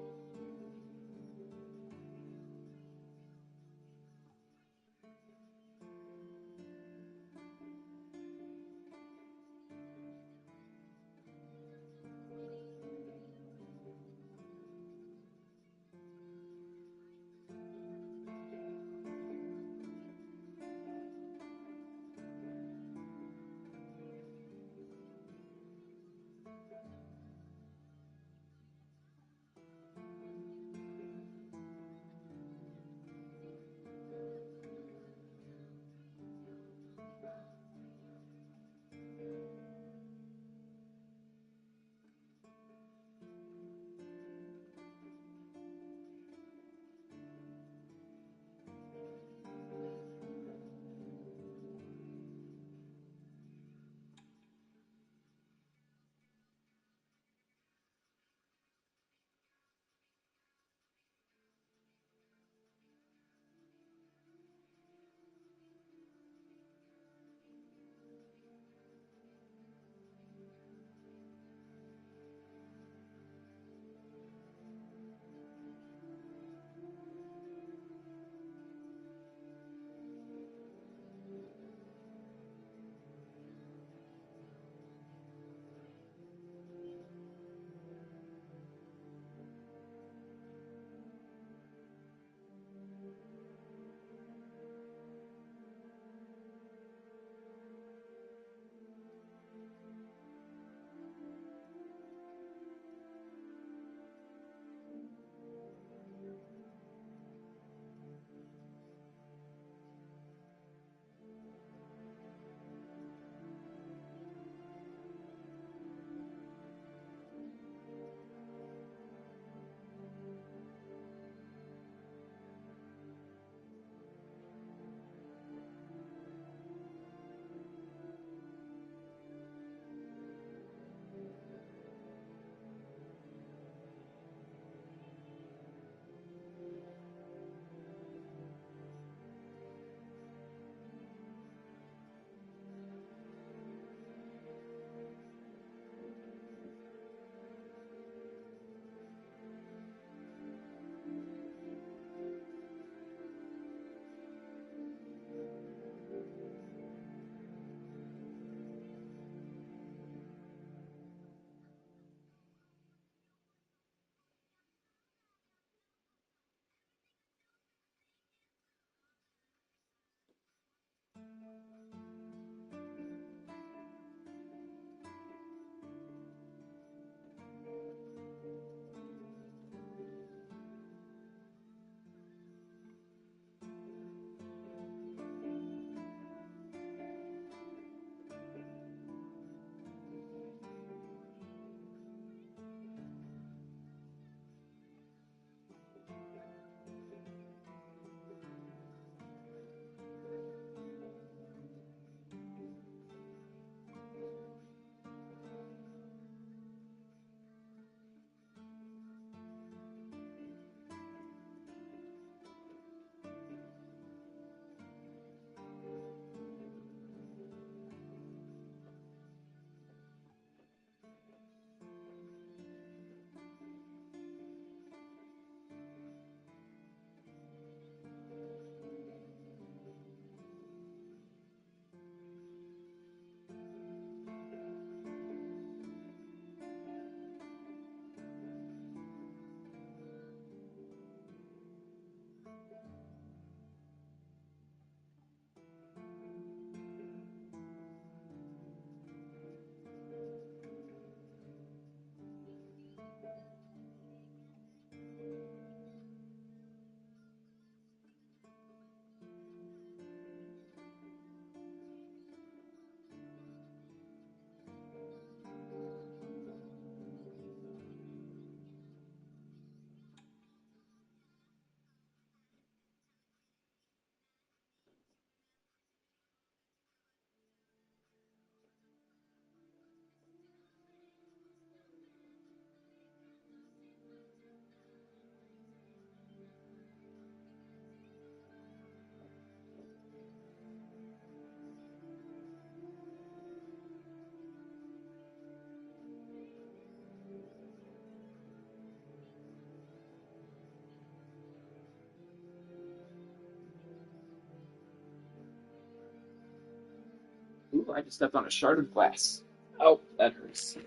Ooh, I just stepped on a shard of glass. Oh, that hurts.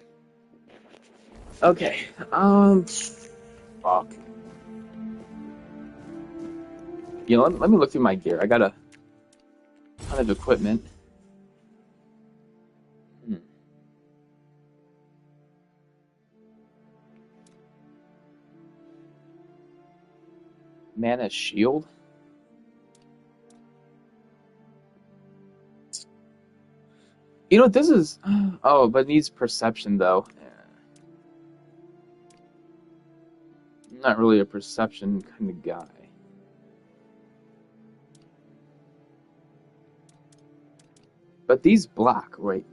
Okay. Fuck. You know, let me look through my gear. I got a ton of equipment. Hmm. Mana shield. You know, this is. Oh, but it needs perception though. Yeah. I'm not really a perception kind of guy. But these block. Wait.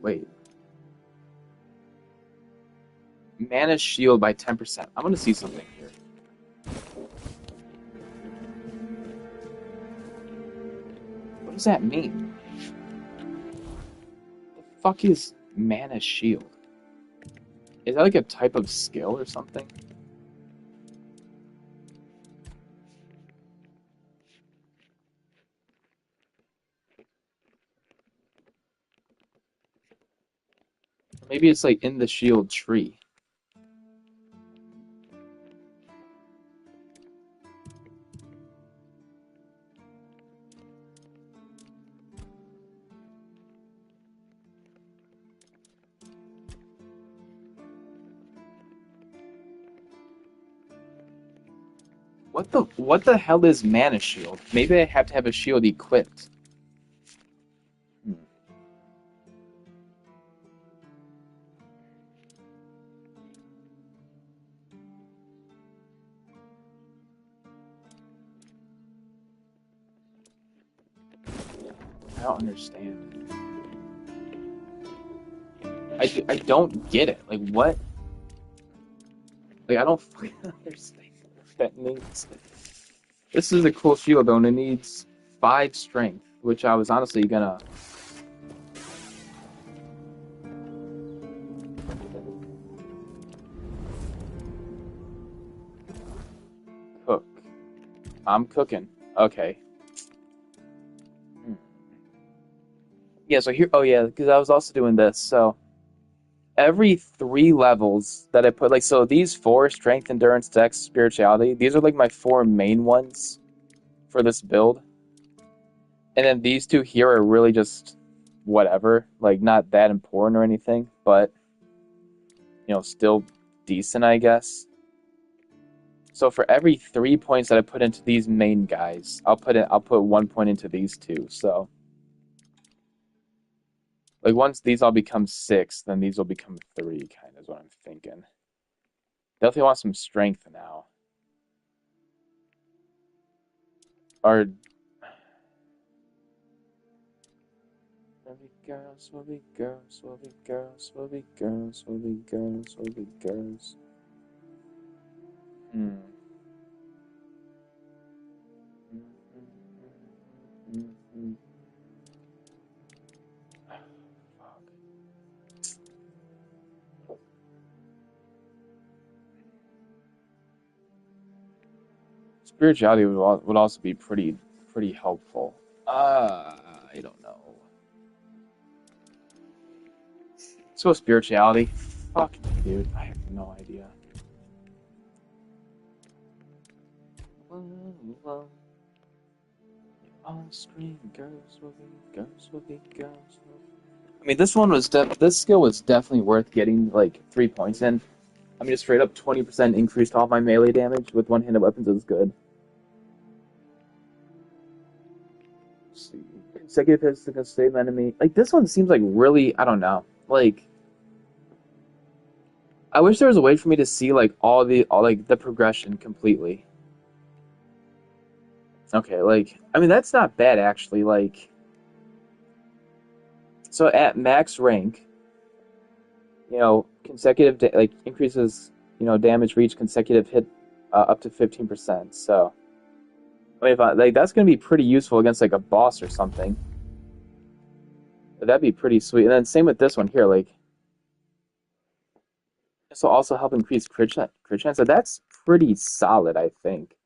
Mana shield by 10%. I'm gonna see something here. What does that mean? The fuck is mana shield? Is that like a type of skill or something? Maybe it's like in the shield tree. What the hell is mana shield? Maybe I have to have a shield equipped. Hmm. I don't understand. I don't get it. Like what? Like I don't fucking understand what that means. This is a cool shield though, and it needs 5 strength, which I was honestly gonna cook. I'm cooking. Okay. Hmm. Yeah, so here, oh yeah, because I was also doing this. So every 3 levels that I put, like, so these 4, strength, endurance, dex, spirituality, these are like my 4 main ones for this build. And then these 2 here are really just whatever, like not that important or anything, but you know, still decent, I guess. So for every 3 points that I put into these main guys, I'll put 1 point into these 2. So like once these all become 6, then these will become 3, kind of is what I'm thinking. Definitely want some strength now. Or will be girls, will be girls, will be girls, will be girls, will be girls, will be girls. Hmm. Fuck. Spirituality would also be pretty helpful. I don't know. So spirituality. Fuck, dude. I have no idea. On screen, girls will be girls will be girls. I mean, this skill was definitely worth getting like 3 points in. I mean, just straight up 20% increased all my melee damage with one-handed weapons is good. Let's see, consecutive hits to save enemy. Like this one seems like really, I don't know. Like, I wish there was a way for me to see like all like the progression completely. Okay, like I mean that's not bad actually. Like, so at max rank, you know, like increases, you know, damage for each consecutive hit up to 15%. So I mean, if like that's gonna be pretty useful against like a boss or something. That'd be pretty sweet. And then same with this one here, like this will also help increase crit chance. So that's pretty solid, I think.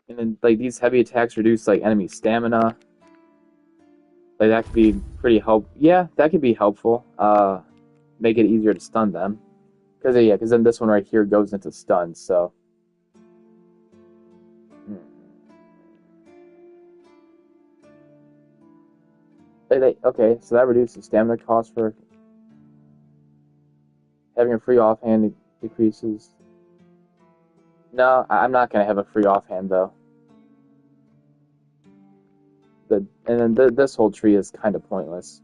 And then like these heavy attacks reduce like enemy stamina. Like that could be pretty Yeah, that could be helpful. Make it easier to stun them. Because then this one right here goes into stun. So. Hmm. Okay, so that reduces stamina cost for having a free offhand decreases. No, I'm not gonna have a free offhand though. And then this whole tree is kind of pointless.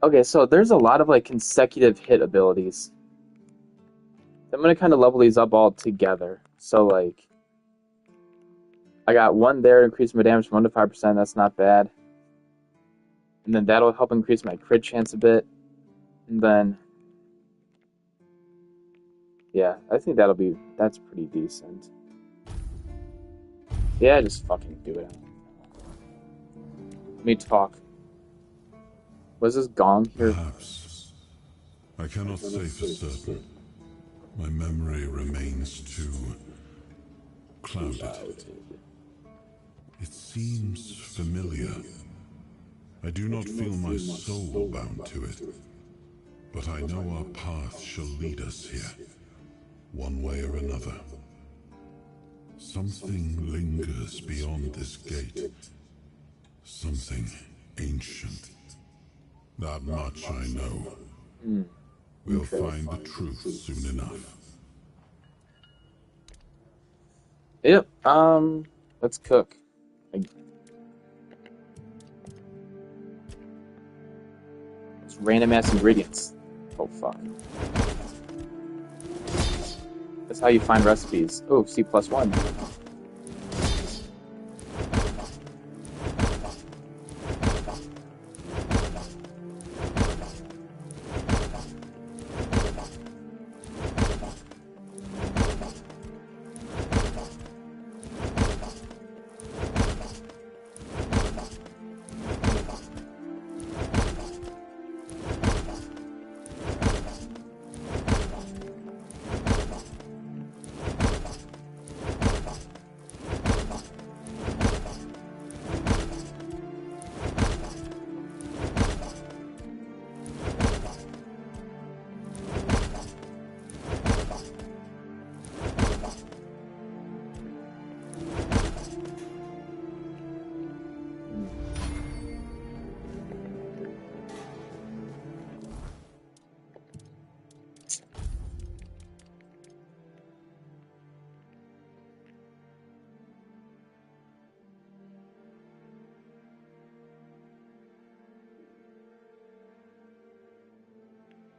Okay, so there's a lot of like consecutive hit abilities. I'm gonna kind of level these up all together. So like, I got one there to increase my damage from 1 to 5%. That's not bad. And then that'll help increase my crit chance a bit. And then, yeah, I think that's pretty decent. Yeah, just fucking do it. Let me talk. Was this gong here? Perhaps. I cannot say for certain. My memory remains too clouded. It seems familiar. I do not feel my soul bound to it, but I know our path shall lead us here, one way or another. Something lingers beyond this gate. Something ancient. That much I know. We'll find the truth soon enough. Yep. Let's cook. It's random ass ingredients. Oh fuck. That's how you find recipes. Oh, C+1.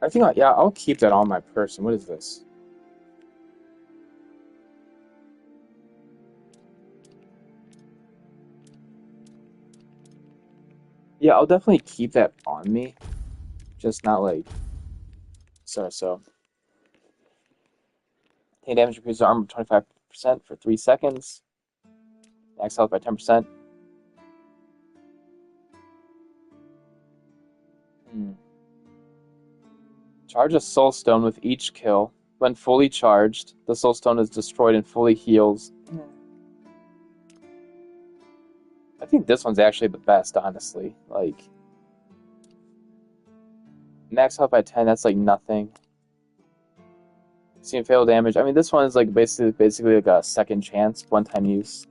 I think, yeah, I'll keep that on my person. What is this? Yeah, I'll definitely keep that on me. Just not like. So. Take damage increases armor 25% for 3 seconds. Max health by 10%. Charge a soul stone with each kill. When fully charged, the soul stone is destroyed and fully heals. I think this one's actually the best, honestly. Like, max health by 10, that's like nothing. Seeing fatal damage. I mean, this one is like basically like a second chance, one-time use.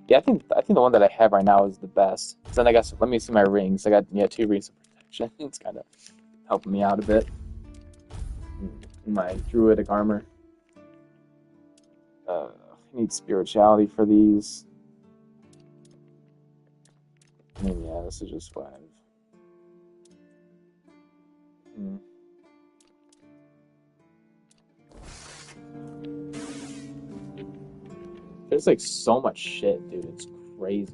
Yeah, I think the one that I have right now is the best. So then I guess let me see my rings. I got 2 rings of protection. It's kind of helping me out a bit. My druidic armor. I need spirituality for these. I mean, yeah, this is just what I've. There's like so much shit, dude. It's crazy.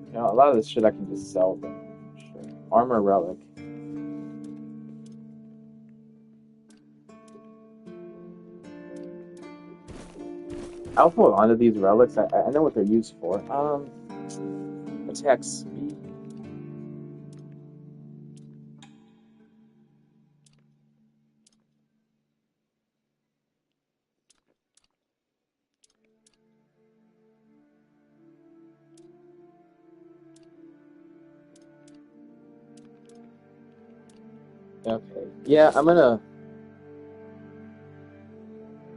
You know, a lot of this shit I can just sell them. Sure. Armor relic. I'll hold on to these relics. I know what they're used for. Attack speed. Okay. Yeah, I'm gonna.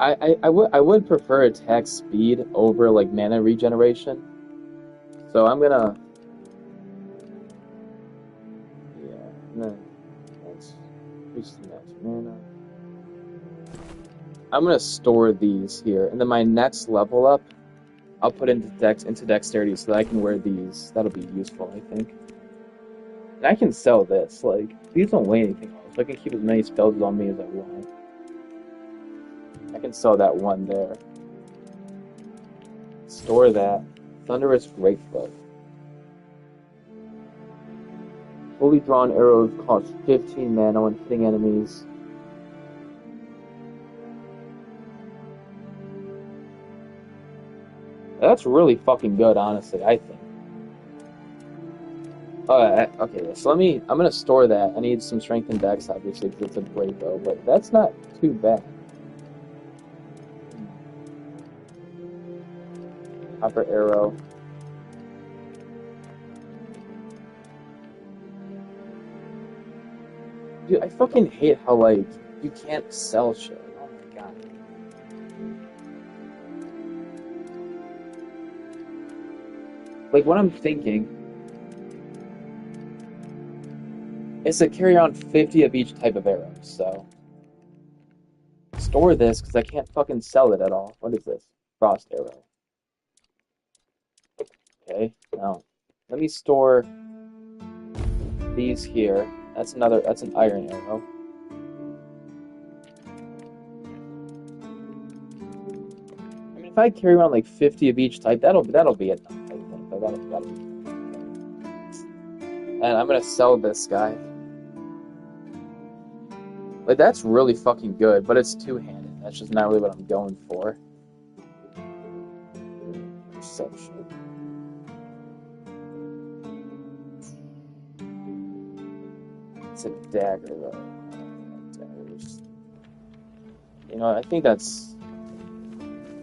I would prefer attack speed over like mana regeneration. So I'm gonna. Yeah. Let's increase the max mana. I'm gonna store these here, and then my next level up, I'll put into dexterity so that I can wear these. That'll be useful, I think. And I can sell this. Like these don't weigh anything else. I can keep as many spells on me as I want. I can sell that one there. Store that. Thunderous Greatbow. Fully drawn arrows cost 15 mana when hitting enemies. That's really fucking good, honestly, I think. Okay, so I'm gonna store that. I need some strength and dex, obviously, because it's a great bow, but that's not too bad. Copper arrow. Dude, I fucking hate how, like, you can't sell shit. Oh my god. Like, what I'm thinking is to carry around 50 of each type of arrow, so... Store this, because I can't fucking sell it at all. What is this? Frost arrow. Okay, now, let me store these here. That's an iron arrow. I mean, if I carry around like 50 of each type, that'll be enough, I think. That'll be. And I'm gonna sell this guy. Like, that's really fucking good, but it's two-handed. That's just not really what I'm going for. Perception. It's a dagger, though. Daggers. You know, I think that's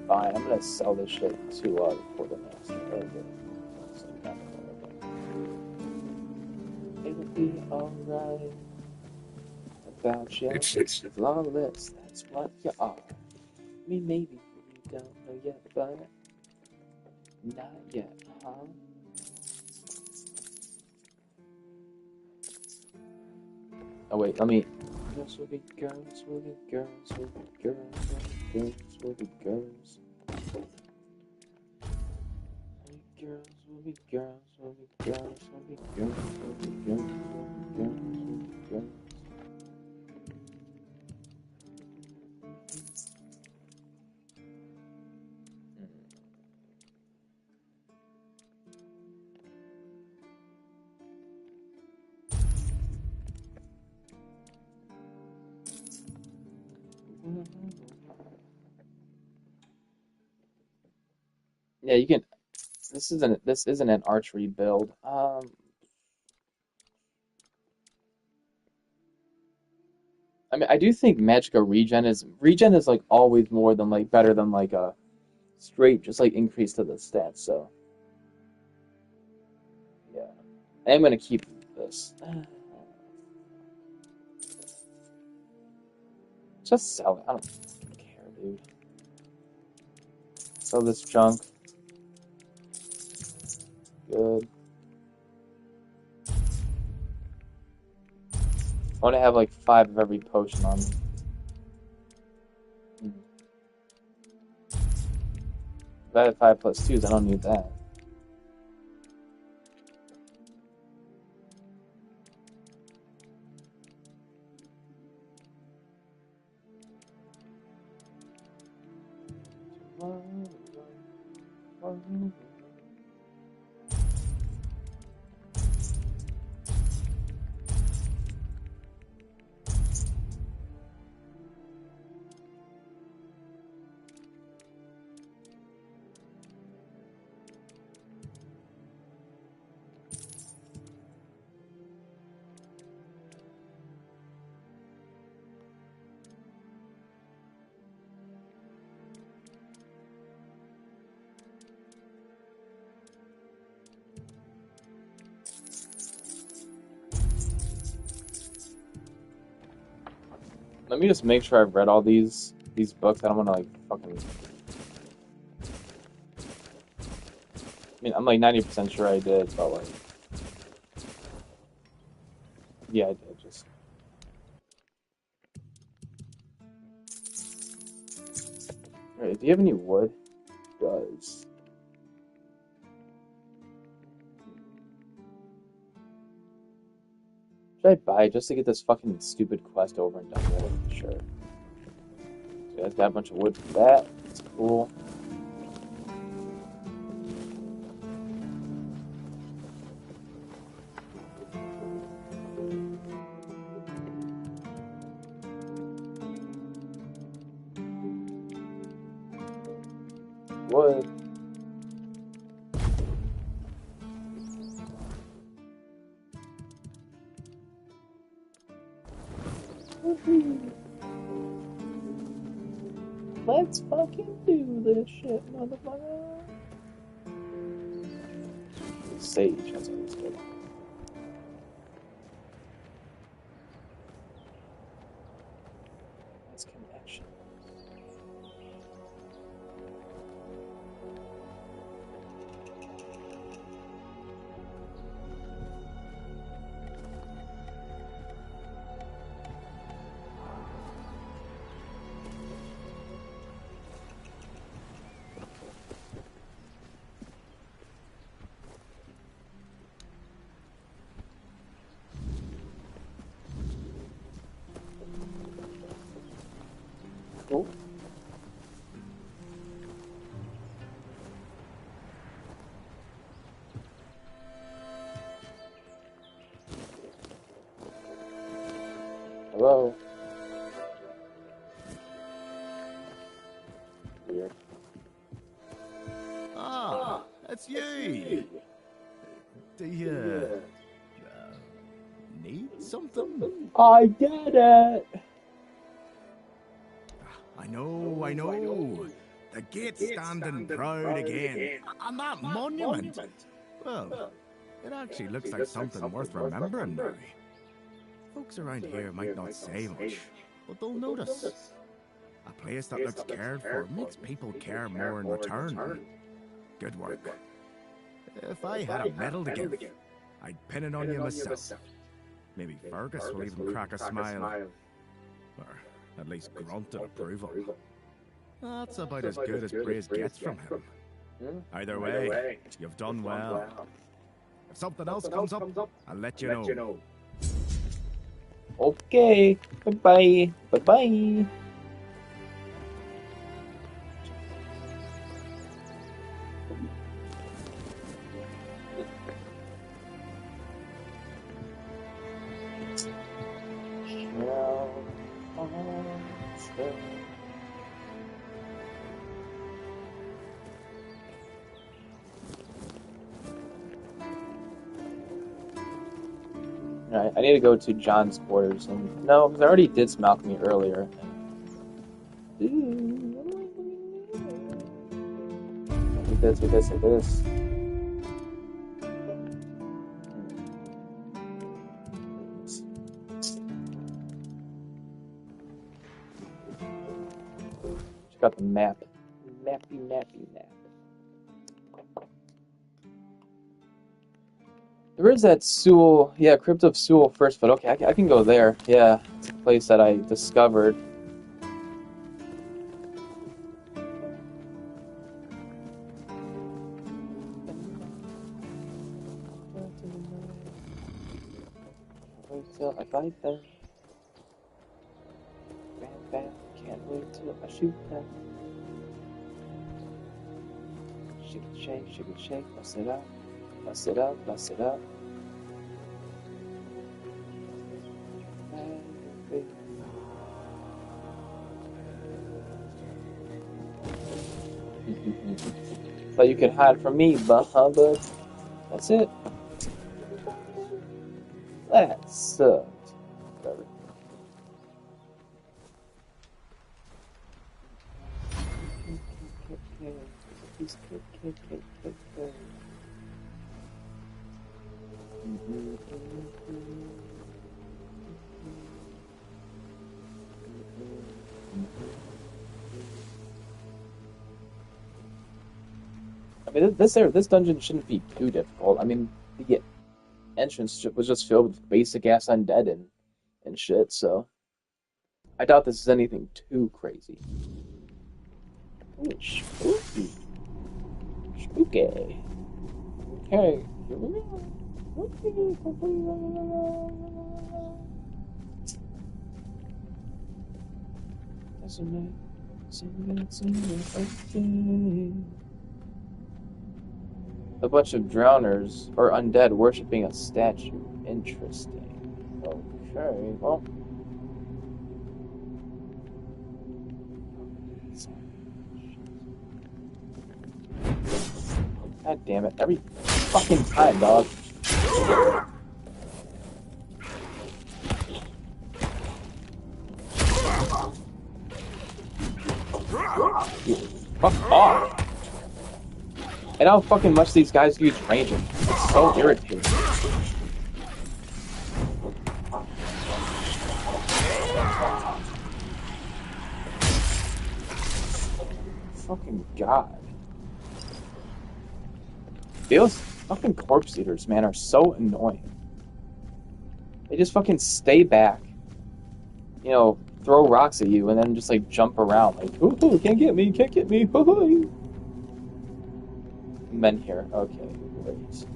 fine. I'm gonna sell this shit to for the next. It'll be alright. About you, it's flawless. That's what you are. I mean, maybe you don't know yet, but not yet, huh? Oh wait, let me. Girls will be girls, will be girls, will be girls, will be girls, will be girls. Girls will be girls, will be girls, will be girls, will be girls, will be girls, will be girls. Yeah, you can. This isn't an archery build. I mean, I do think Magicka regen is like always more than like better than like a straight just like increase to the stats. So yeah, I'm gonna keep this. Just sell it. I don't care, dude. Sell this junk. Good. I want to have like 5 of every potion on me. If I have 5 plus 2s, I don't need that. Let me just make sure I've read all these books. I don't want to like fucking. I mean, I'm like 90% sure I did, but like, yeah, I did. Just Alright, do you have any wood? Does should I buy it just to get this fucking stupid quest over and done with? Sure. So you guys got a bunch of wood for that. That's cool. Wood. Let's fucking do this shit, motherfucker. Sage, that's always good. That's connection. Cool. Hello. Weird. Ah, that's you. Do you need something? I did it. I know. The gate's standing proud again. And that monument. Well, it actually looks like something worth remembering now. Folks around here might not say much, but they'll notice. A place that looks cared for makes people care more in return. Good work. If I had a medal to give, I'd pin it on you myself. Maybe Fergus will even crack a smile. Or at least grunt in approval. That's about as good as praise gets from him. Either way, you've done well. If something else comes up, I'll let you know. Okay. Bye-bye. Bye-bye. Alright, I need to go to John's quarters. And no, because I already did some alchemy earlier. Like this, like this, like this. Check out the map. Mappy map. There is that Sewell, yeah, Crypt of Sewell first, but okay, I can go there. Yeah, it's a place that I discovered. Till I fight them. Bam, can't wait till I shoot them. Shake it, shake, bust it up. Bust it up. But you can hide from me, but that's it. That sucked. Whatever. I mean, this dungeon shouldn't be too difficult. I mean, the entrance was just filled with basic ass undead and shit. So I doubt this is anything too crazy. Ooh, spooky, spooky. Okay, here we go. A bunch of drowners or undead worshipping a statue. Interesting. Okay, well. God damn it. Every fucking time, dog. Fuck off. And how fucking much these guys use ranging. It's so irritating. Fucking god. Those fucking corpse eaters, man, are so annoying. They just fucking stay back. You know, throw rocks at you and then just like jump around like, ooh, can't get me, can't get me, hoo-hoo. Men here, okay, great.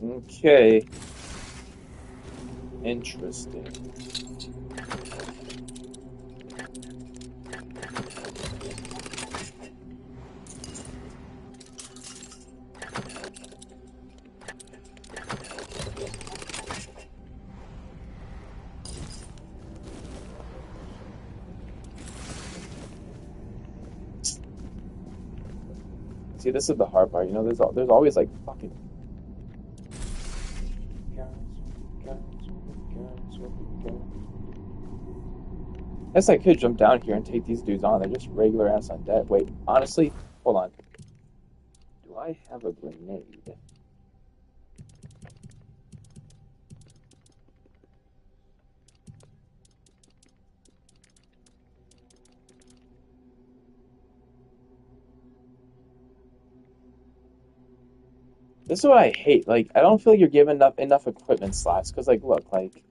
Okay. Interesting. See, this is the hard part, you know, there's always like fucking I guess I could jump down here and take these dudes on. They're just regular ass undead. Wait, honestly, hold on. Do I have a grenade? This is what I hate. Like, I don't feel like you're given enough equipment slots. Because, like, look, like...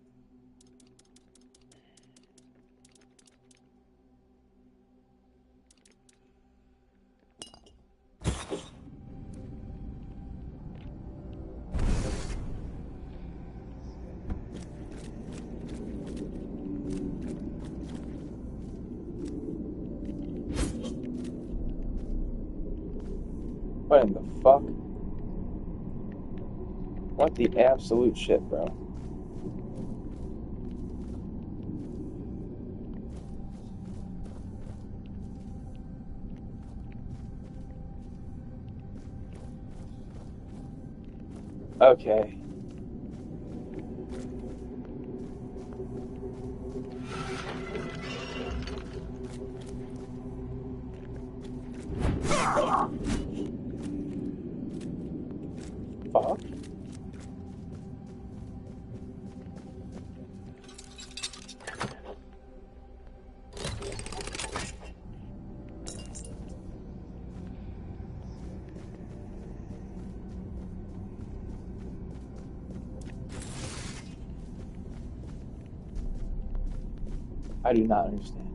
What in the fuck? What the absolute shit, bro? Okay. Fuck. I do not understand.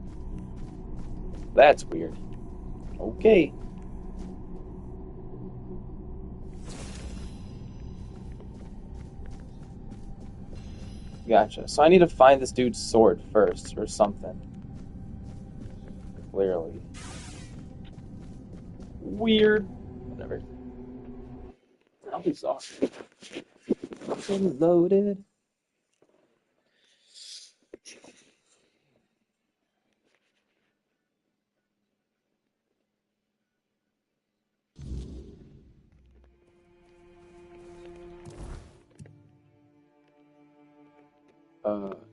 That's weird. Okay. Gotcha. So I need to find this dude's sword first, or something. Clearly. Weird. Whatever. I'll be sorry. Fully loaded.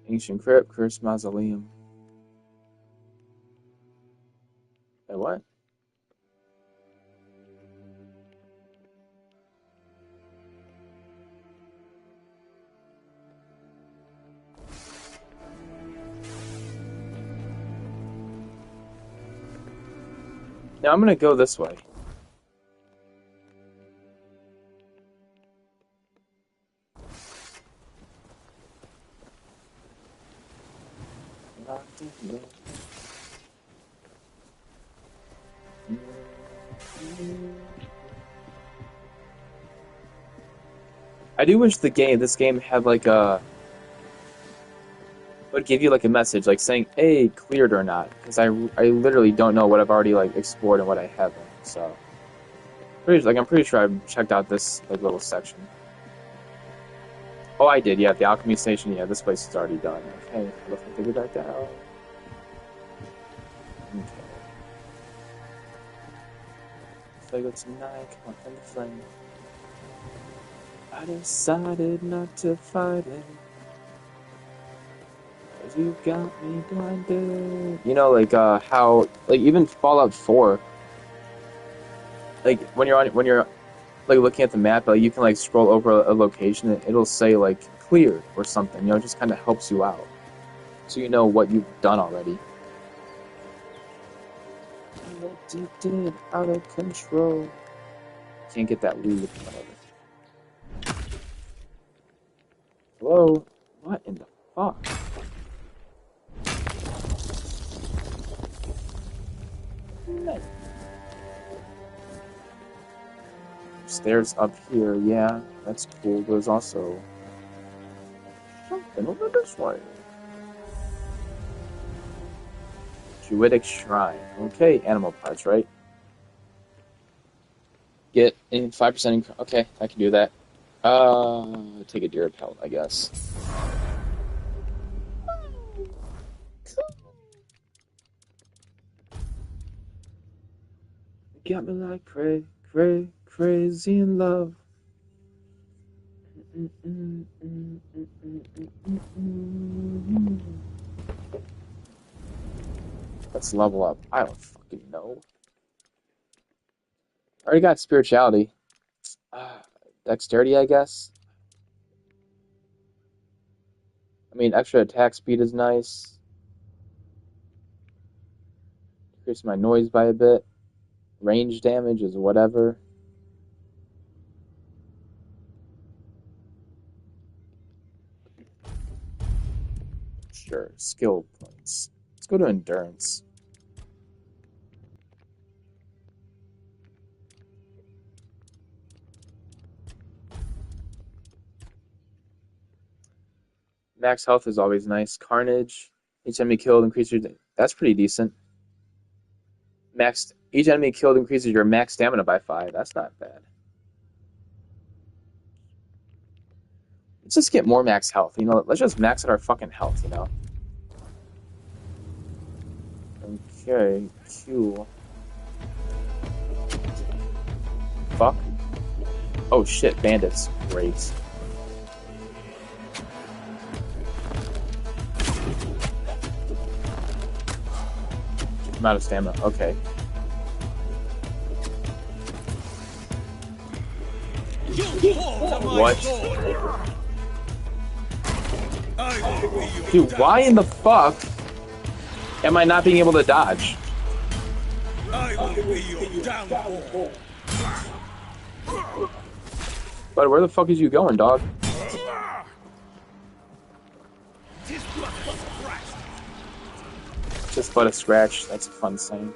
Ancient crypt, cursed mausoleum. Wait, what? Now I'm gonna go this way. I do wish this game had like a would give you like a message like saying, "Hey, cleared or not?" Because I literally don't know what I've already like explored and what I haven't. So, I'm pretty sure I've checked out this like little section. Oh, I did. Yeah, the alchemy station. Yeah, this place is already done. Okay, let's figure that out. Okay. So I go tonight. Come on, find the flame. I decided not to fight it. Cause you got me blinded. You know, like how like even Fallout 4. Like when you're like looking at the map, like you can like scroll over a location and it'll say like cleared or something. You know, it just kind of helps you out, so you know what you've done already. Addicted, out of control. Can't get that weed. Whatever. Hello? What in the fuck? Nice. Stairs up here, yeah, that's cool. There's also something over this way. Druidic Shrine. Okay, animal parts, right? Get in 5%. Okay, I can do that. Take a deer pelt, I guess. Got me like crazy in love. Let's level up. I don't fucking know. I already got spirituality. Dexterity, I guess. I mean, extra attack speed is nice. Increase my noise by a bit. Range damage is whatever. Sure. Skill points. Let's go to endurance. Max health is always nice. Carnage. Each enemy killed increases your... That's pretty decent. Each enemy killed increases your max stamina by 5. That's not bad. Let's just get more max health. You know, let's just max out our fucking health, you know? Okay, Q. Fuck. Oh shit, bandits. Great. I'm out of stamina. Okay. What? Dude, why in the fuck am I not being able to dodge? But where the fuck is you going, dog? Just but a scratch. That's a fun saying.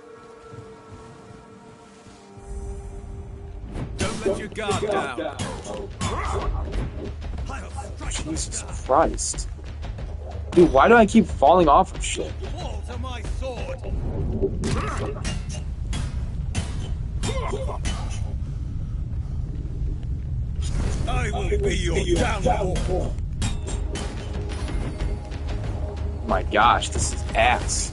Don't let your guard down. Jesus Christ. Dude, why do I keep falling off of shit? I will be your downfall. My gosh, this is ass.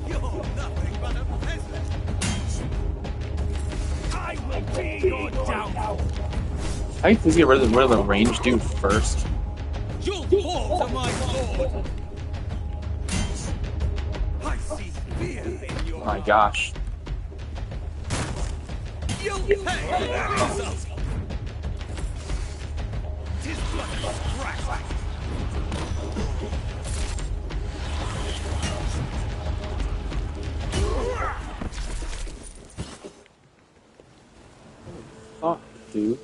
You're nothing but a peasant. I will be your downfall. I think get rid of the range dude first. You'll fall to my sword. I see fear in your My gosh. You'll pay for that insult. Tis but a scratch. Fuck, dude.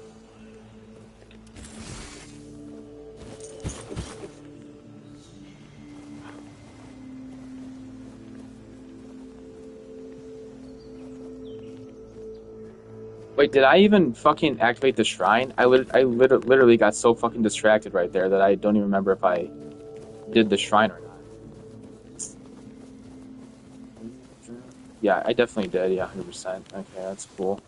Wait, did I even fucking activate the shrine? I literally got so fucking distracted right there that I don't even remember if I did the shrine or not. Yeah, I definitely did. Yeah, 100%. Okay, that's cool.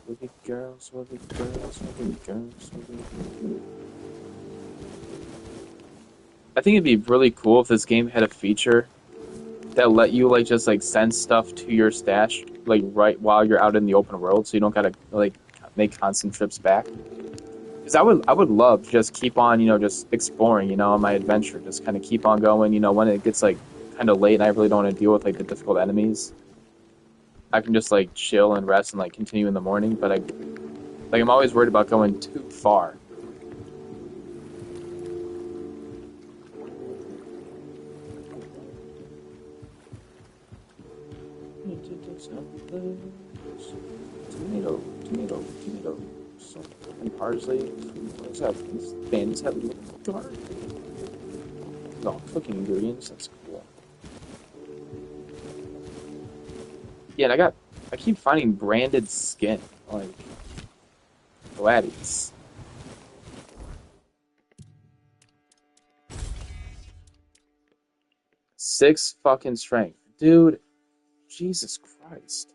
Wicked girls, wicked girls, wicked girls, wicked girls. I think it'd be really cool if this game had a feature that let you like just like send stuff to your stash like right while you're out in the open world, so you don't gotta like make constant trips back. Because I would love to just keep on, you know, just exploring, you know, on my adventure, just kind of keep on going. You know, when it gets like kind of late and I really don't want to deal with like the difficult enemies, I can just like chill and rest and like continue in the morning. But I'm always worried about going too far. Tomato, tomato, tomato, salt, and parsley. What's that? These bandits have a little jar. No, cooking ingredients. That's cool. Yeah, and I keep finding branded skin, like gladdies. Six fucking strength, dude. Jesus Christ.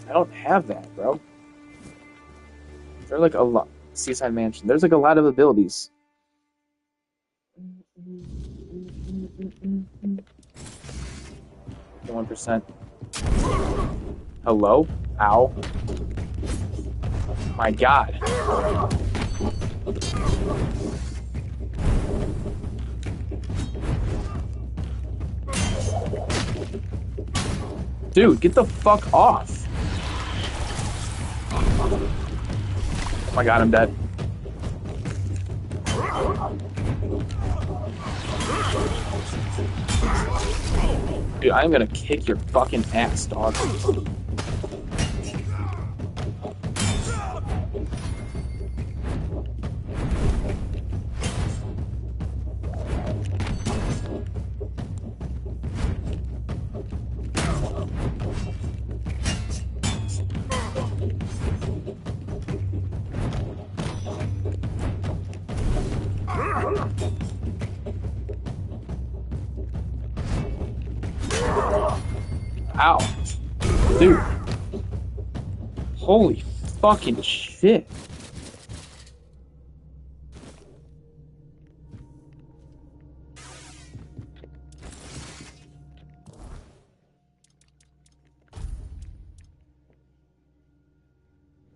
I don't have that, bro. They're like a lot. Seaside Mansion. There's like a lot of abilities. 1%. Hello? Ow. My God. Dude, get the fuck off. Oh my God, I'm dead. Dude, I'm gonna kick your fucking ass, dog. Ow. Dude. Holy fucking shit.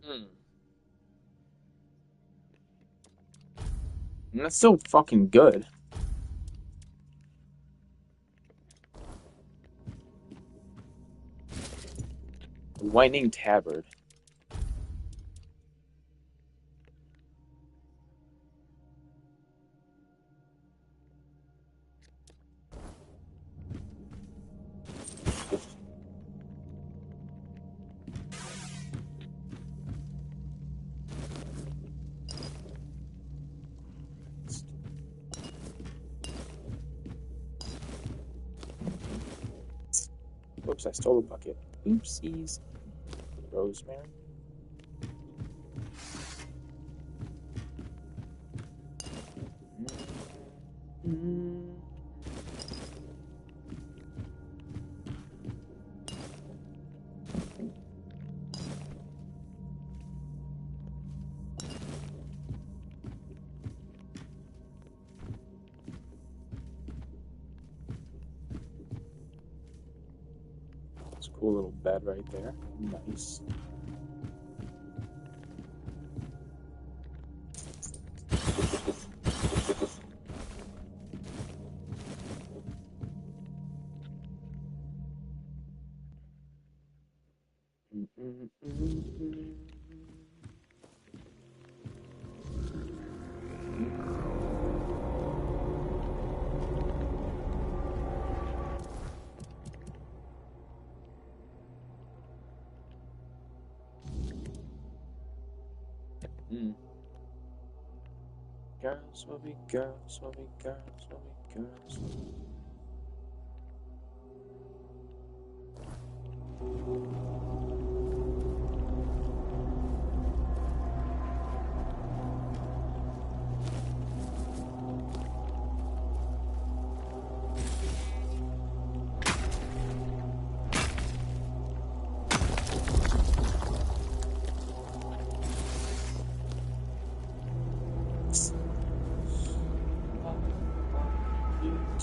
Hmm. And that's so fucking good. Whining Tabard. Oops, I stole the bucket. Oopsies. Rosemary. Mm. It's a cool little bed right there. Nice. Girls will be girls, will be girls, will be girls.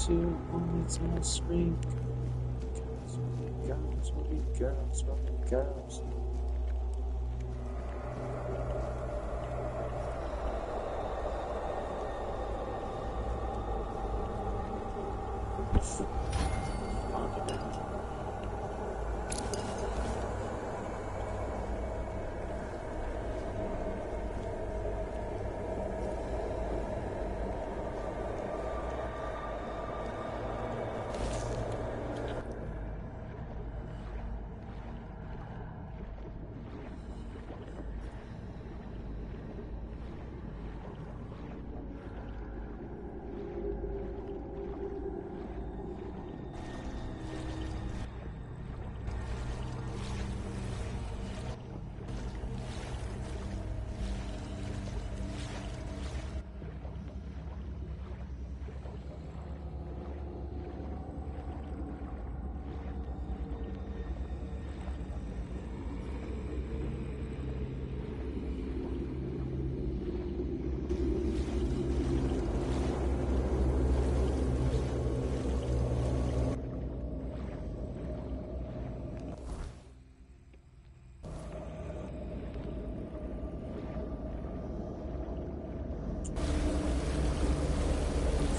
To always must scream. Girls will be girls, will be girls, will be girls.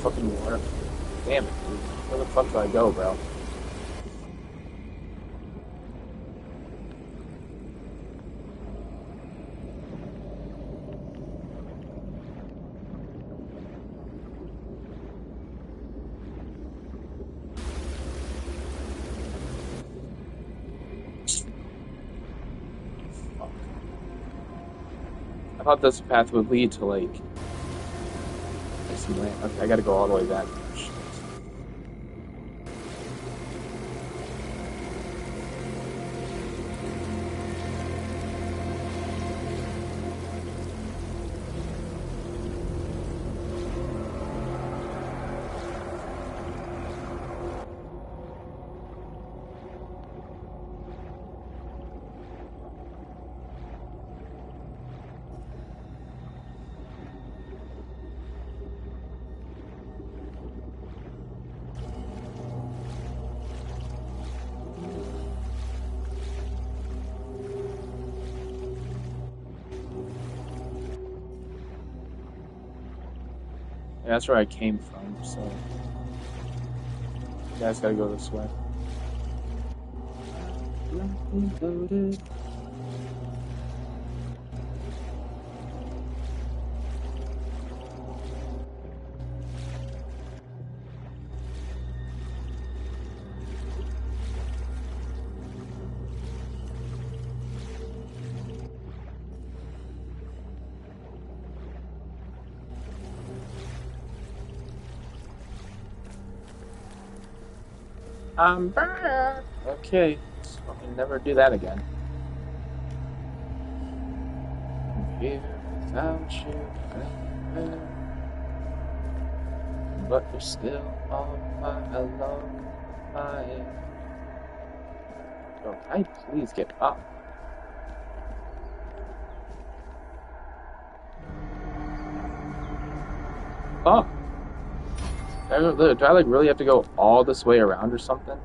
Fucking water. Damn it, dude. Where the fuck do I go, bro? Fuck. I thought this path would lead to, like... I see land. Okay, I gotta go all the way back. Shit. that's where I came from, so you guys gotta go this way. Loaded. I'm back. Okay, let's fucking never do that again. I'm here without you, but you're still on my alone mind. Oh, I please get up. Oh, do I like really have to go all this way around or something?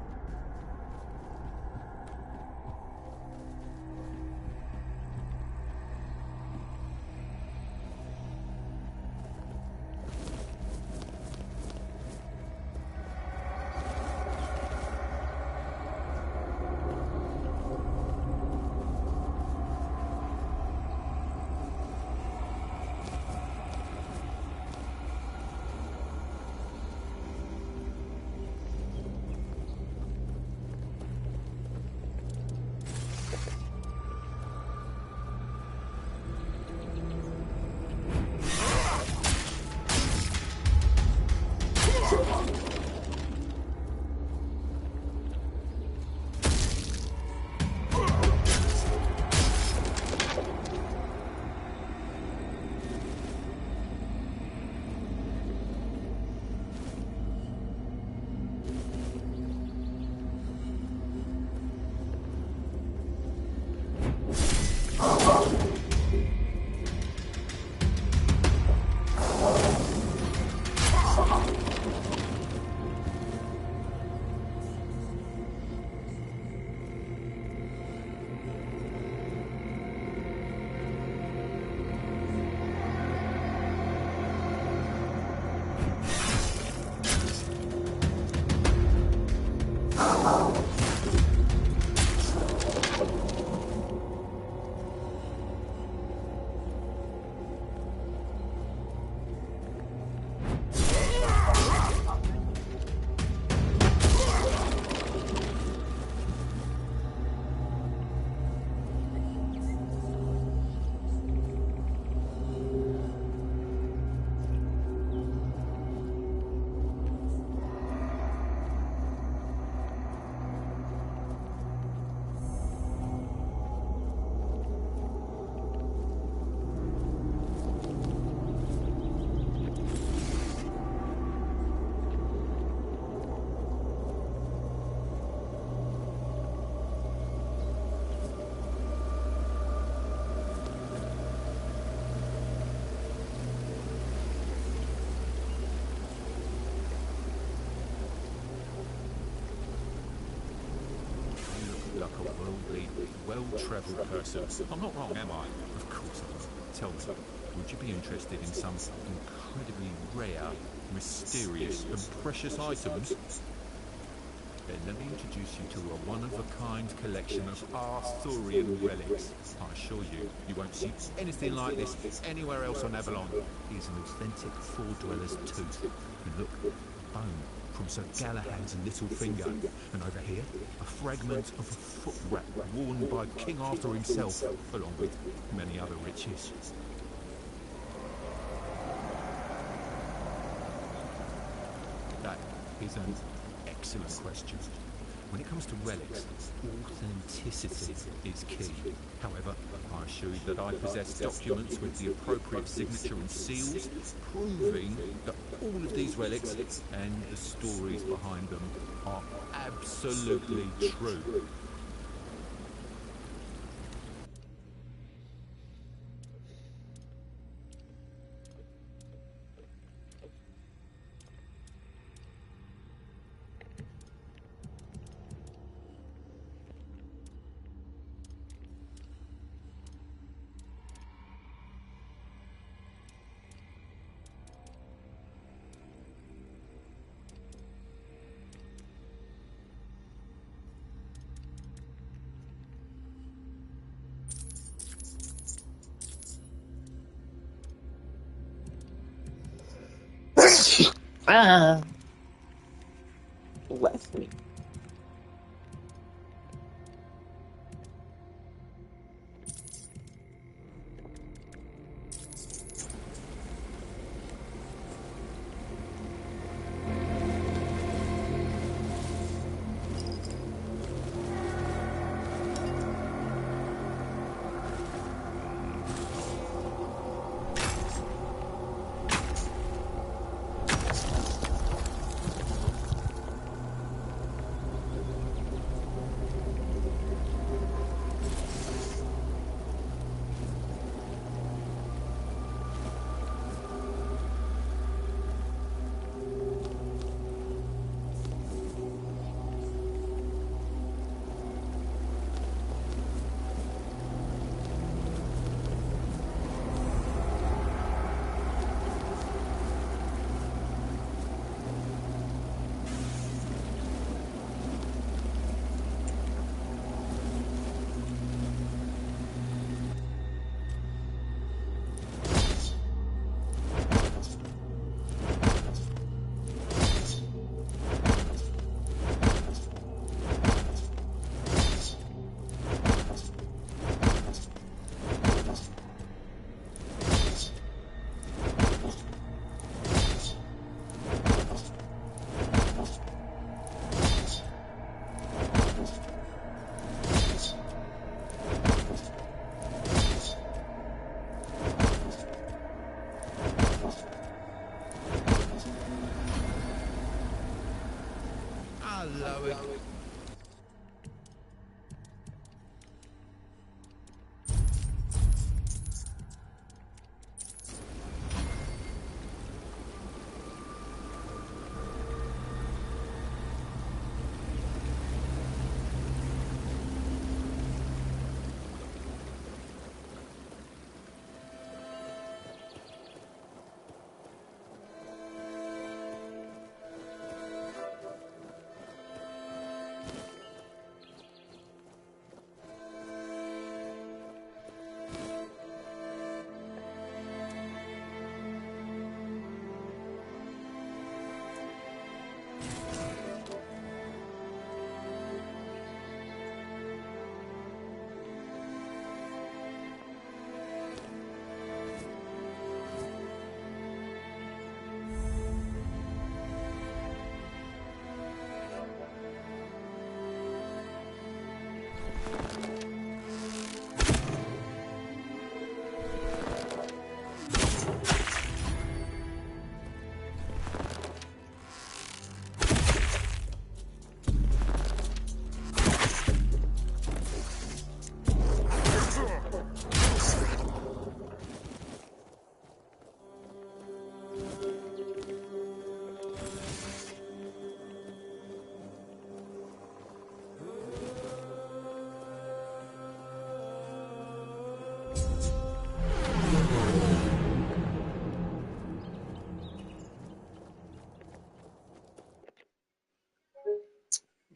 Like a worldly, well-travelled person. I'm not wrong, am I? Of course I am. Tell me, would you be interested in some incredibly rare, mysterious and precious items? Then let me introduce you to a one-of-a-kind collection of Arthurian relics. I assure you, you won't see anything like this anywhere else on Avalon. Here's an authentic Four Dwellers tooth. And look, bone from Sir Galahad's little finger. And over here, a fragment of a foot wrap worn by King Arthur himself, along with many other riches. That is an excellent question. When it comes to relics, authenticity is key. However, I assure you that I possess documents with the appropriate signature and seals, proving that all of these relics and the stories behind them are absolutely true. Ah. Bless me. Hello again.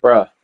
Bruh.